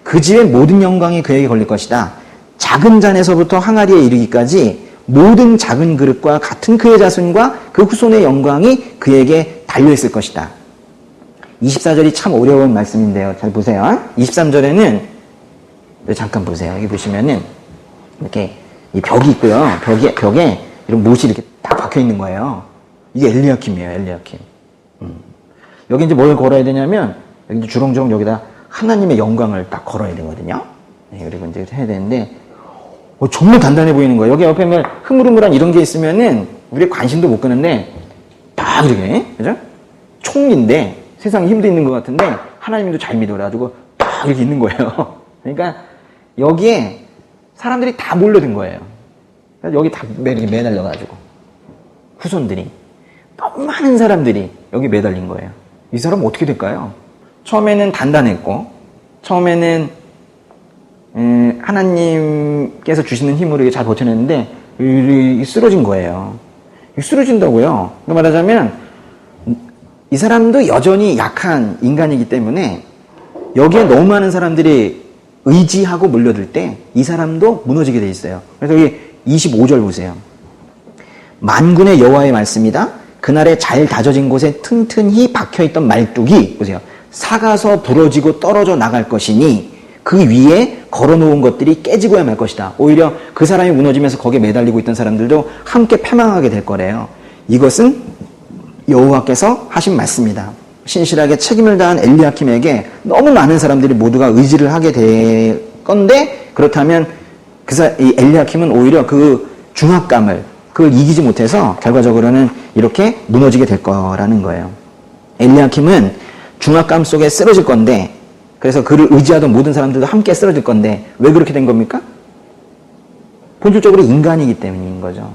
그 집의 모든 영광이 그에게 걸릴 것이다. 작은 잔에서부터 항아리에 이르기까지 모든 작은 그릇과 같은 그의 자손과 그 후손의 영광이 그에게 달려있을 것이다. 24절이 참 어려운 말씀인데요. 잘 보세요. 23절에는 잠깐 보세요. 여기 보시면은 이렇게 이 벽이 있고요. 벽에 이런 못이 이렇게 딱 박혀 있는 거예요. 이게 엘리야킴이에요. 엘리야킴. 여기 이제 뭘 걸어야 되냐면 여기 이제 주렁주렁 여기다 하나님의 영광을 딱 걸어야 되거든요. 그리고 이제 해야 되는데 정말 단단해 보이는 거예요. 여기 옆에 뭐 흐물흐물한 이런 게 있으면은 우리 관심도 못 끄는데 딱 이렇게 그죠? 총인데 세상에 힘도 있는 것 같은데 하나님도 잘 믿어가지고 딱 이렇게 있는 거예요. 그러니까 여기에 사람들이 다 몰려든 거예요. 여기 다 이렇게 매달려가지고 후손들이 너무 많은 사람들이 여기 매달린 거예요. 이 사람은 어떻게 될까요? 처음에는 단단했고 처음에는 하나님께서 주시는 힘으로 잘 버텨냈는데 쓰러진 거예요. 쓰러진다고요. 말하자면 이 사람도 여전히 약한 인간이기 때문에 여기에 너무 많은 사람들이 의지하고 몰려들 때 이 사람도 무너지게 돼 있어요. 그래서 여기 25절 보세요. 만군의 여호와의 말씀이다. 그날에 잘 다져진 곳에 튼튼히 박혀있던 말뚝이 보세요. 사가서 부러지고 떨어져 나갈 것이니 그 위에 걸어놓은 것들이 깨지고야 말 것이다. 오히려 그 사람이 무너지면서 거기에 매달리고 있던 사람들도 함께 패망하게 될 거래요. 이것은 여호와께서 하신 말씀이다. 신실하게 책임을 다한 엘리야킴에게 너무 많은 사람들이 모두가 의지를 하게 될 건데 그렇다면 이 엘리야킴은 오히려 그 중압감을 그걸 이기지 못해서 결과적으로는 이렇게 무너지게 될 거라는 거예요. 엘리야킴은 중압감 속에 쓰러질 건데 그래서 그를 의지하던 모든 사람들도 함께 쓰러질 건데 왜 그렇게 된 겁니까? 본질적으로 인간이기 때문인 거죠.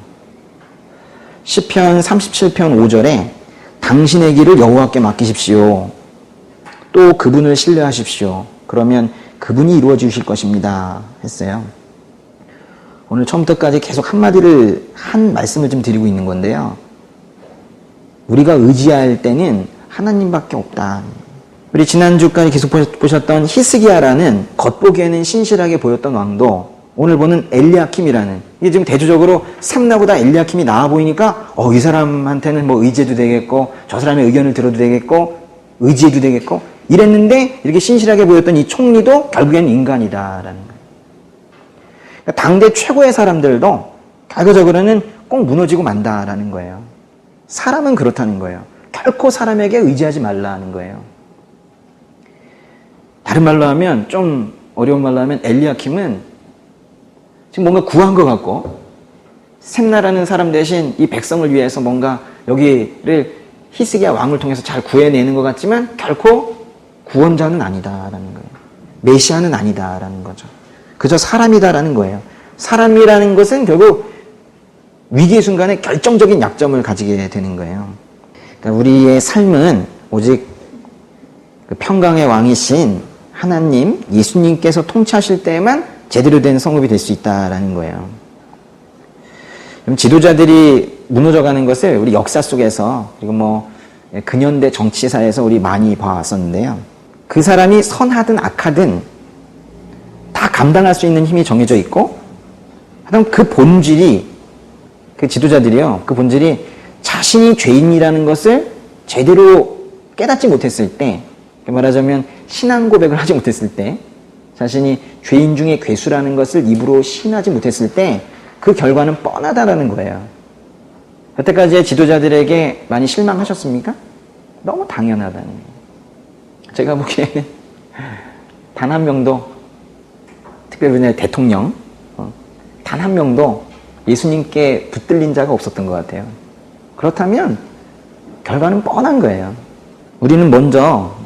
시편 37편 5절에 당신의 길을 여호와께 맡기십시오. 또 그분을 신뢰하십시오. 그러면 그분이 이루어 주실 것입니다. 했어요. 오늘 처음부터까지 계속 한 말씀을 좀 드리고 있는 건데요. 우리가 의지할 때는 하나님밖에 없다. 우리 지난주까지 계속 보셨던 히스기야라는 겉보기에는 신실하게 보였던 왕도 오늘 보는 엘리야킴이라는 이게 지금 대조적으로 샘나보다 엘리야킴이 나아 보이니까 이 사람한테는 뭐 의지해도 되겠고 저 사람의 의견을 들어도 되겠고 의지해도 되겠고 이랬는데 이렇게 신실하게 보였던 이 총리도 결국에는 인간이다라는 거예요. 그러니까 당대 최고의 사람들도 결과적으로는 꼭 무너지고 만다라는 거예요. 사람은 그렇다는 거예요. 결코 사람에게 의지하지 말라는 거예요. 다른 말로 하면, 좀 어려운 말로 하면 엘리야킴은 지금 뭔가 구한 것 같고 셈나라는 사람 대신 이 백성을 위해서 뭔가 여기를 히스기야 왕을 통해서 잘 구해내는 것 같지만 결코 구원자는 아니다라는 거예요. 메시아는 아니다라는 거죠. 그저 사람이다라는 거예요. 사람이라는 것은 결국 위기의 순간에 결정적인 약점을 가지게 되는 거예요. 그러니까 우리의 삶은 오직 그 평강의 왕이신 하나님, 예수님께서 통치하실 때에만 제대로 된 성읍이 될 수 있다라는 거예요. 지도자들이 무너져가는 것을 우리 역사 속에서 그리고 뭐 근현대 정치사에서 우리 많이 봐왔었는데요. 그 사람이 선하든 악하든 다 감당할 수 있는 힘이 정해져 있고, 하여튼 그 본질이, 그 지도자들이요, 그 본질이 자신이 죄인이라는 것을 제대로 깨닫지 못했을 때, 말하자면 신앙 고백을 하지 못했을 때, 자신이 죄인 중에 괴수라는 것을 입으로 시인하지 못했을 때 그 결과는 뻔하다라는 거예요. 여태까지의 지도자들에게 많이 실망하셨습니까? 너무 당연하다는 거예요. 제가 보기에는 단 한 명도, 특별히 우리나라 대통령, 단 한 명도 예수님께 붙들린 자가 없었던 것 같아요. 그렇다면 결과는 뻔한 거예요. 우리는 먼저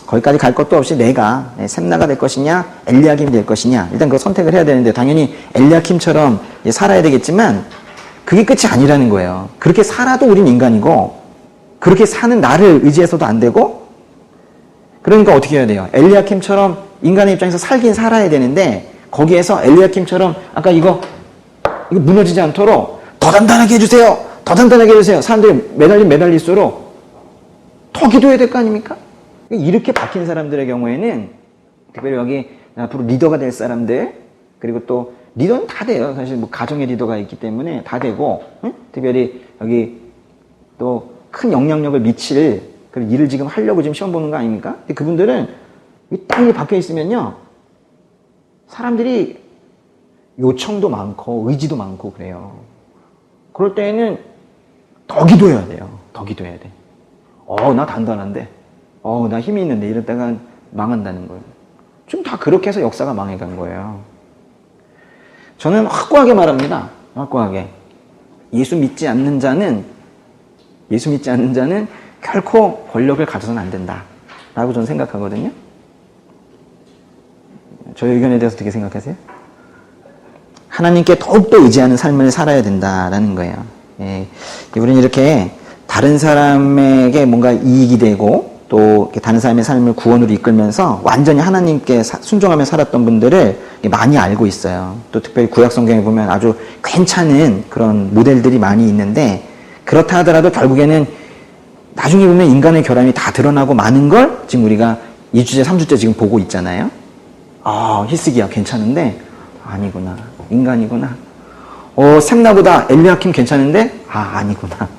거기까지 갈 것도 없이 내가 셈나가 될 것이냐 엘리야킴이 될 것이냐, 일단 그 선택을 해야 되는데 당연히 엘리야킴처럼 살아야 되겠지만 그게 끝이 아니라는 거예요. 그렇게 살아도 우린 인간이고 그렇게 사는 나를 의지해서도 안 되고, 그러니까 어떻게 해야 돼요? 엘리야킴처럼 인간의 입장에서 살긴 살아야 되는데 거기에서 엘리야킴처럼 아까 이거 무너지지 않도록 더 단단하게 해주세요, 더 단단하게 해주세요, 사람들이 매달릴수록 더 기도해야 될 거 아닙니까? 이렇게 박힌 사람들의 경우에는, 특별히 여기 앞으로 리더가 될 사람들, 그리고 또 리더는 다 돼요. 사실 뭐 가정의 리더가 있기 때문에 다 되고, 응? 특별히 여기 또 큰 영향력을 미칠 그런 일을 지금 하려고 지금 시험 보는 거 아닙니까? 근데 그분들은 딱 박혀 있으면요, 사람들이 요청도 많고 의지도 많고 그래요. 그럴 때에는 더 기도해야 돼요. 더 기도해야 돼. 나 단단한데, 나 힘이 있는데 이러다가 망한다는 거예요. 지금 다 그렇게 해서 역사가 망해간 거예요. 저는 확고하게 말합니다. 확고하게. 예수 믿지 않는 자는 결코 권력을 가져서는 안 된다 라고 저는 생각하거든요. 저의 의견에 대해서 어떻게 생각하세요? 하나님께 더욱더 의지하는 삶을 살아야 된다라는 거예요. 예. 우리는 이렇게 다른 사람에게 뭔가 이익이 되고 또 다른 사람의 삶을 구원으로 이끌면서 완전히 하나님께 순종하며 살았던 분들을 많이 알고 있어요. 또 특별히 구약 성경에 보면 아주 괜찮은 그런 모델들이 많이 있는데, 그렇다 하더라도 결국에는 나중에 보면 인간의 결함이 다 드러나고 많은 걸 지금 우리가 2주째 3주째 지금 보고 있잖아요. 히스기야 괜찮은데 아니구나, 인간이구나. 셈나보다 엘리야킴 괜찮은데 아니구나.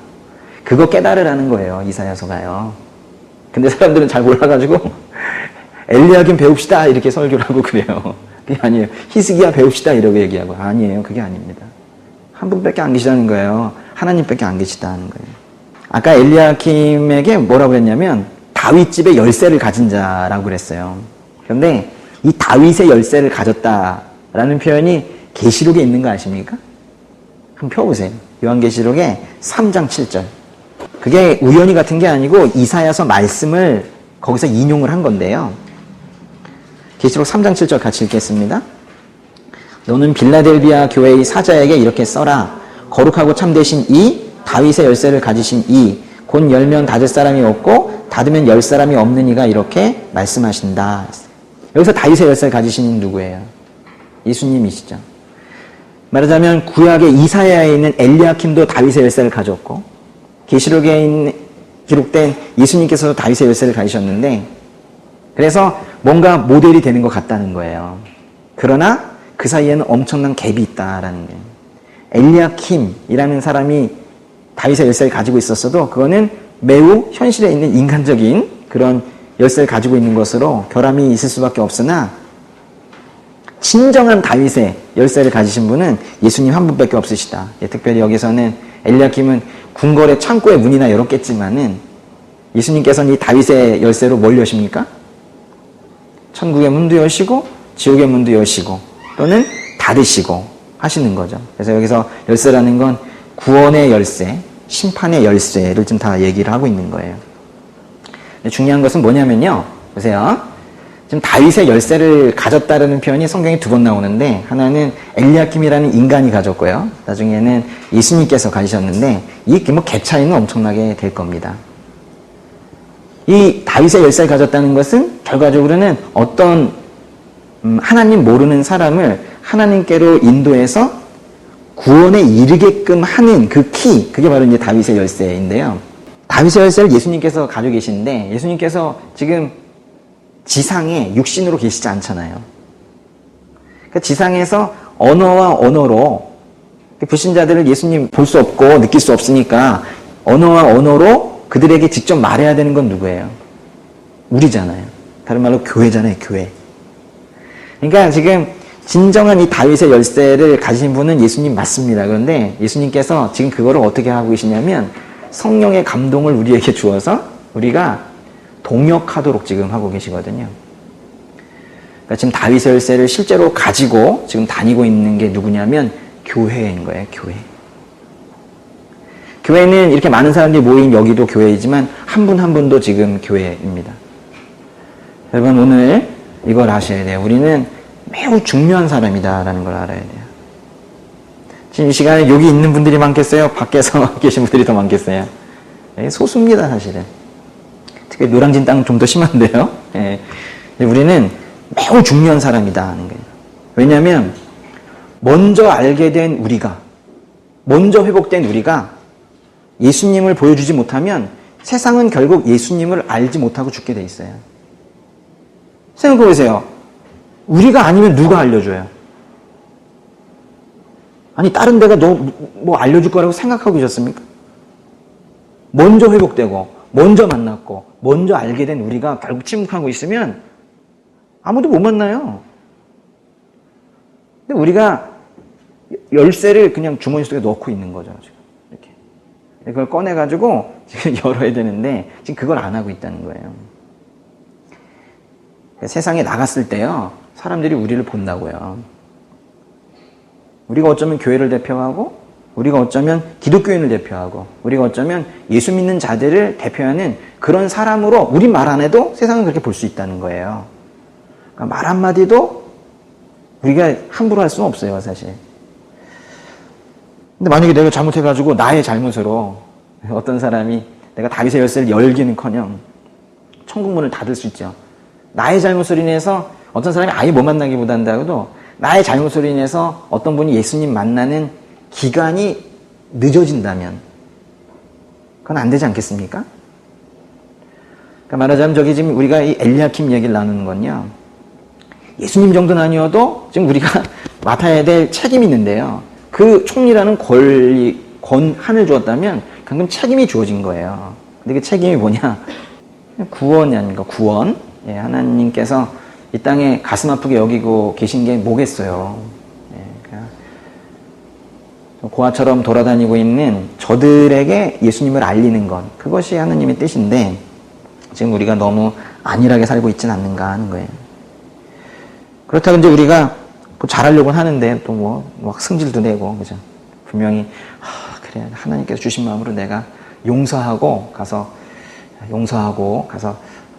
그거 깨달으라는 거예요, 이사야서가요. 근데 사람들은 잘 몰라가지고 엘리야킴 배웁시다 이렇게 설교를 하고 그래요. 그게 아니에요. 히스기야 배웁시다 이러고 얘기하고, 아니에요. 그게 아닙니다. 한 분밖에 안 계시다는 거예요. 하나님밖에 안 계시다는 거예요. 아까 엘리야킴에게 뭐라고 그랬냐면 다윗 집의 열쇠를 가진 자라고 그랬어요. 그런데 이 다윗의 열쇠를 가졌다라는 표현이 계시록에 있는 거 아십니까? 한번 펴보세요. 요한계시록에 3장 7절. 그게 우연히 같은 게 아니고 이사야서 말씀을 거기서 인용을 한 건데요. 계시록 3장 7절 같이 읽겠습니다. 너는 빌라델비아 교회의 사자에게 이렇게 써라. 거룩하고 참되신 이 다윗의 열쇠를 가지신 이 곧 열면 닫을 사람이 없고 닫으면 열 사람이 없는 이가 이렇게 말씀하신다. 여기서 다윗의 열쇠를 가지신 이는 누구예요? 예수님이시죠. 말하자면 구약의 이사야에 있는 엘리야킴도 다윗의 열쇠를 가졌고, 계시록에 기록된 예수님께서도 다윗의 열쇠를 가지셨는데, 그래서 뭔가 모델이 되는 것 같다는 거예요. 그러나 그 사이에는 엄청난 갭이 있다라는 거예요. 엘리야킴이라는 사람이 다윗의 열쇠를 가지고 있었어도 그거는 매우 현실에 있는 인간적인 그런 열쇠를 가지고 있는 것으로 결함이 있을 수밖에 없으나, 진정한 다윗의 열쇠를 가지신 분은 예수님 한 분밖에 없으시다. 예, 특별히 여기서는 엘리야킴은 궁궐의 창고의 문이나 열었겠지만은 예수님께서는 이 다윗의 열쇠로 뭘 여십니까? 천국의 문도 여시고 지옥의 문도 여시고 또는 닫으시고 하시는 거죠. 그래서 여기서 열쇠라는 건 구원의 열쇠, 심판의 열쇠를 좀 다 얘기를 하고 있는 거예요. 근데 중요한 것은 뭐냐면요. 보세요. 지금 다윗의 열쇠를 가졌다라는 표현이 성경에 2번 나오는데 하나는 엘리야킴이라는 인간이 가졌고요. 나중에는 예수님께서 가지셨는데 이 뭐 개 차이는 엄청나게 될 겁니다. 이 다윗의 열쇠를 가졌다는 것은 결과적으로는 어떤 하나님 모르는 사람을 하나님께로 인도해서 구원에 이르게끔 하는 그 키, 그게 바로 이제 다윗의 열쇠인데요. 다윗의 열쇠를 예수님께서 가지고 계시는데 예수님께서 지금 지상에 육신으로 계시지 않잖아요. 그러니까 지상에서 언어와 언어로 불신자들을 예수님 볼 수 없고 느낄 수 없으니까 언어와 언어로 그들에게 직접 말해야 되는 건 누구예요? 우리잖아요. 다른 말로 교회잖아요, 교회. 그러니까 지금 진정한 이 다윗의 열쇠를 가진 분은 예수님 맞습니다. 그런데 예수님께서 지금 그거를 어떻게 하고 계시냐면 성령의 감동을 우리에게 주어서 우리가 동역하도록 지금 하고 계시거든요. 그러니까 지금 다윗의 열쇠를 실제로 가지고 지금 다니고 있는 게 누구냐면 교회인 거예요, 교회. 교회는 이렇게 많은 사람들이 모인 여기도 교회이지만 한 분 한 분도 지금 교회입니다. 여러분 오늘 이걸 아셔야 돼요. 우리는 매우 중요한 사람이다라는 걸 알아야 돼요. 지금 이 시간에 여기 있는 분들이 많겠어요? 밖에서 계신 분들이 더 많겠어요? 소수입니다, 사실은. 특히 노량진 땅은 좀 더 심한데요. 예. 우리는 매우 중요한 사람이다 하는 거예요. 왜냐하면 먼저 알게 된 우리가, 먼저 회복된 우리가 예수님을 보여주지 못하면 세상은 결국 예수님을 알지 못하고 죽게 돼 있어요. 생각해 보세요. 우리가 아니면 누가 알려줘요? 아니 다른 데가 너 뭐 알려줄 거라고 생각하고 계셨습니까? 먼저 회복되고 먼저 만났고 먼저 알게 된 우리가 결국 침묵하고 있으면 아무도 못 만나요. 근데 우리가 열쇠를 그냥 주머니 속에 넣고 있는 거죠. 지금 이렇게 그걸 꺼내가지고 지금 열어야 되는데 지금 그걸 안 하고 있다는 거예요. 세상에 나갔을 때요, 사람들이 우리를 본다고요. 우리가 어쩌면 교회를 대표하고, 우리가 어쩌면 기독교인을 대표하고, 우리가 어쩌면 예수 믿는 자들을 대표하는 그런 사람으로 우리 말 안 해도 세상은 그렇게 볼 수 있다는 거예요. 그러니까 말 한마디도 우리가 함부로 할 수는 없어요, 사실. 근데 만약에 내가 잘못해가지고 나의 잘못으로 어떤 사람이 내가 다윗의 열쇠를 열기는커녕 천국 문을 닫을 수 있죠. 나의 잘못으로 인해서 어떤 사람이 아예 못 만나게 못한다고도 나의 잘못으로 인해서 어떤 분이 예수님 만나는 기간이 늦어진다면 그건 안 되지 않겠습니까? 그러니까 말하자면 저기 지금 우리가 이 엘리야킴 얘기를 나누는 건요, 예수님 정도는 아니어도 지금 우리가 맡아야 될 책임이 있는데요, 그 총리라는 권한을 주었다면 방금 책임이 주어진 거예요. 근데 그 책임이 뭐냐? 구원이 아닌가, 구원. 예, 하나님께서 이 땅에 가슴 아프게 여기고 계신 게 뭐겠어요. 예, 고아처럼 돌아다니고 있는 저들에게 예수님을 알리는 것, 그것이 하나님의 뜻인데 지금 우리가 너무 안일하게 살고 있지는 않는가 하는 거예요. 그렇다고 이제 우리가 뭐 잘하려고 하는데 또 뭐 승질도 내고, 그죠? 분명히 그래, 하나님께서 주신 마음으로 내가 용서하고 가서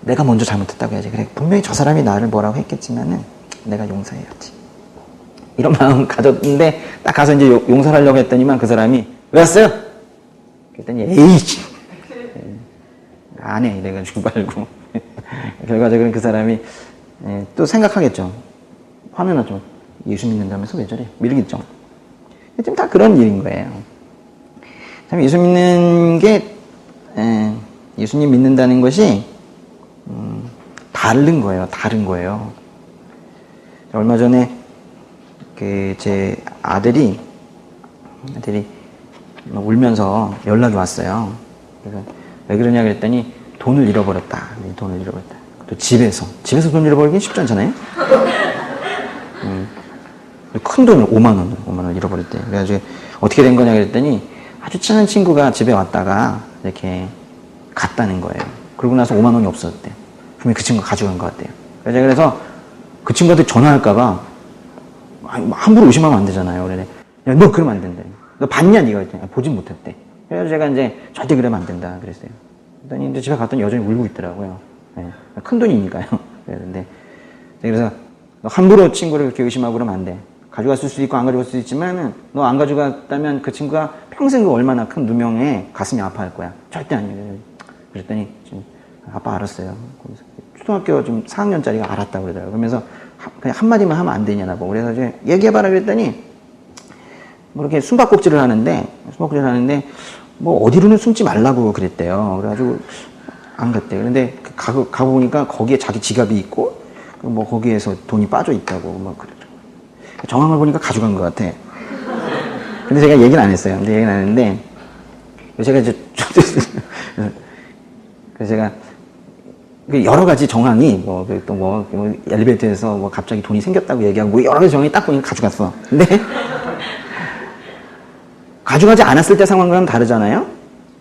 내가 먼저 잘못했다고 해야지. 그래, 분명히 저 사람이 나를 뭐라고 했겠지만은 내가 용서해야지. 이런 마음 가졌는데 딱 가서 이제 용서를 하려고 했더니만 그 사람이 왜 왔어요? 그랬더니 에이치 안 해 이래가지고 말고 결과적으로 그 사람이 또 생각하겠죠. 화는 나죠. 예수 믿는다면서 왜 저래? 밀겠죠. 지금 다 그런 일인 거예요. 참 예수 믿는 게 예수님 믿는다는 것이 다른 거예요. 얼마 전에 제 아들이 막 울면서 연락이 왔어요. 그래서 왜 그러냐 그랬더니 돈을 잃어버렸다. 또 집에서 돈 잃어버리긴 쉽지 않잖아요. 큰 돈을 5만 원 잃어버렸대. 그래가지고 어떻게 된 거냐 그랬더니 아주 친한 친구가 집에 왔다가 이렇게 갔다는 거예요. 그러고 나서 5만 원이 없어졌대. 그러면 그 친구가 가져간 것 같대요. 그래서 그 친구한테 전화할까봐 함부로 의심하면 안 되잖아요. 그래, 야, 너 그러면 안 된다. 너 봤냐, 네가? 했더니 보진 못했대. 그래서 제가 이제 절대 그러면 안 된다 그랬어요. 그랬더니 이제 집에 갔더니 여전히 울고 있더라고요. 네. 큰 돈이니까요. 그래서 너 함부로 친구를 그렇게 의심하고 그러면 안 돼. 가져갔을 수도 있고 안 가져갔을 수도 있지만 너 안 가져갔다면 그 친구가 평생 그 얼마나 큰 누명에 가슴이 아파할 거야. 절대 아니에요. 그랬더니 지금 아빠 알았어요. 초등학교 좀 4학년짜리가 알았다고 그러더라고요. 그러면서 그냥 한마디만 하면 안 되냐고. 그래서 이제 얘기해봐라 그랬더니 뭐 이렇게 숨바꼭질을 하는데 뭐 어디로는 숨지 말라고 그랬대요. 그래가지고 안 갔대요. 근데 가고 보니까 거기에 자기 지갑이 있고 뭐 거기에서 돈이 빠져 있다고 막 그러더라고요. 정황을 보니까 가져간 것 같아. 근데 제가 얘기는 안 했어요. 근데 얘기는 안 했는데 제가 이제 그래서 제가 여러 가지 정황이 또 엘리베이터에서 뭐 갑자기 돈이 생겼다고 얘기하고 뭐 여러 가지 정황이 딱 보니까 가져갔어. 근데 가져가지 않았을 때 상황과는 다르잖아요.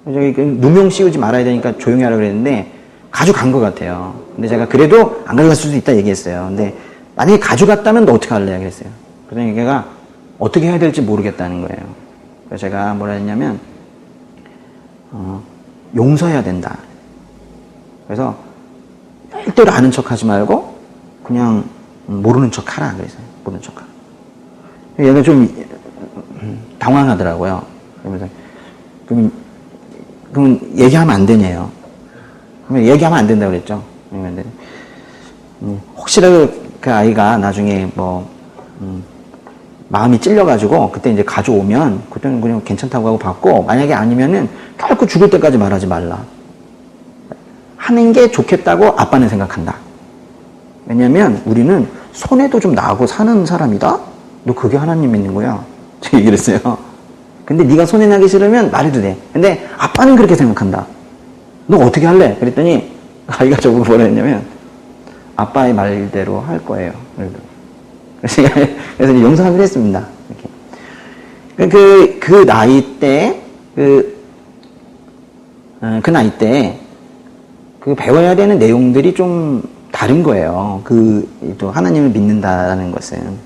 저기 누명 씌우지 말아야 되니까 조용히 하라고 그랬는데 가져간 것 같아요. 근데 제가 그래도 안 가져갔을 수도 있다 얘기했어요. 근데 만약에 가져갔다면 너 어떻게 할래? 그랬어요. 그러더니 걔가 어떻게 해야 될지 모르겠다는 거예요. 그래서 제가 뭐라 했냐면 용서해야 된다. 그래서 절대로 아는 척 하지 말고 그냥 모르는 척 하라 그랬어요. 모르는 척 하라. 얘가 좀 당황하더라고요. 그러면서 그러면 얘기하면 안 되냐요. 그러면 얘기하면 안 된다고 그랬죠. 혹시라도 그 아이가 나중에 마음이 찔려가지고 그때 이제 가져오면 그때는 그냥 괜찮다고 하고 받고 만약에 아니면은 결코 죽을 때까지 말하지 말라. 하는 게 좋겠다고 아빠는 생각한다. 왜냐면 우리는 손해도 좀 나고 사는 사람이다? 너 그게 하나님 믿는 거야. 제가 얘기를 했어요. 근데 네가 손해나기 싫으면 말해도 돼. 근데 아빠는 그렇게 생각한다. 너 어떻게 할래? 그랬더니 아이가 저보고 뭐라 했냐면 아빠의 말대로 할 거예요. 그래서 용서하기로 했습니다. 이렇게. 그 나이 때, 그 나이 때, 배워야 되는 내용들이 좀 다른 거예요. 또 하나님을 믿는다라는 것은.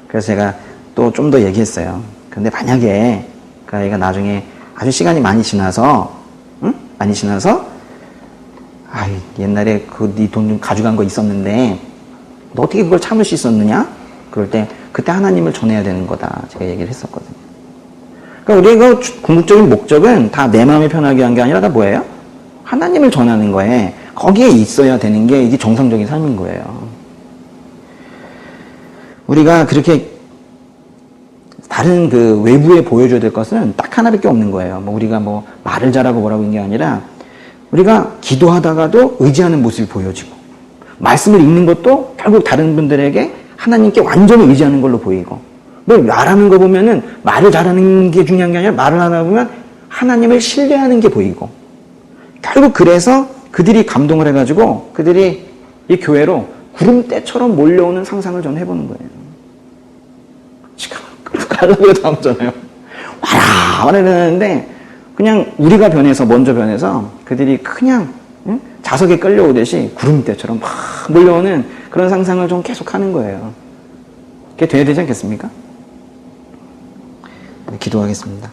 그래서 제가 또 좀 더 얘기했어요. 근데 만약에 그 아이가 나중에 아주 시간이 많이 지나서, 옛날에 네 돈 좀 가져간 거 있었는데, 너 어떻게 그걸 참을 수 있었느냐? 그럴 때, 그때 하나님을 전해야 되는 거다. 제가 얘기를 했었거든요. 그러니까 우리가 궁극적인 목적은 다 내 마음이 편하게 한 게 아니라 다 뭐예요? 하나님을 전하는 거에, 거기에 있어야 되는 게 이게 정상적인 삶인 거예요. 우리가 그렇게 다른 외부에 보여줘야 될 것은 딱 하나밖에 없는 거예요. 우리가 말을 잘하고 뭐라고 있는 게 아니라, 우리가 기도하다가도 의지하는 모습이 보여지고, 말씀을 읽는 것도 결국 다른 분들에게 하나님께 완전히 의지하는 걸로 보이고, 말하는 거 보면은 말을 잘하는 게 중요한 게 아니라 말을 하다 보면 하나님을 신뢰하는 게 보이고, 결국 그래서 그들이 감동을 해가지고 그들이 이 교회로 구름대처럼 몰려오는 상상을 저는 해보는 거예요. 지금 가려고 나오잖아요. 와라 이러는데 그냥 우리가 먼저 변해서 그들이 그냥 자석에 끌려오듯이 구름대처럼 막 몰려오는 그런 상상을 좀 계속 하는 거예요. 그게 돼야 되지 않겠습니까? 네, 기도하겠습니다.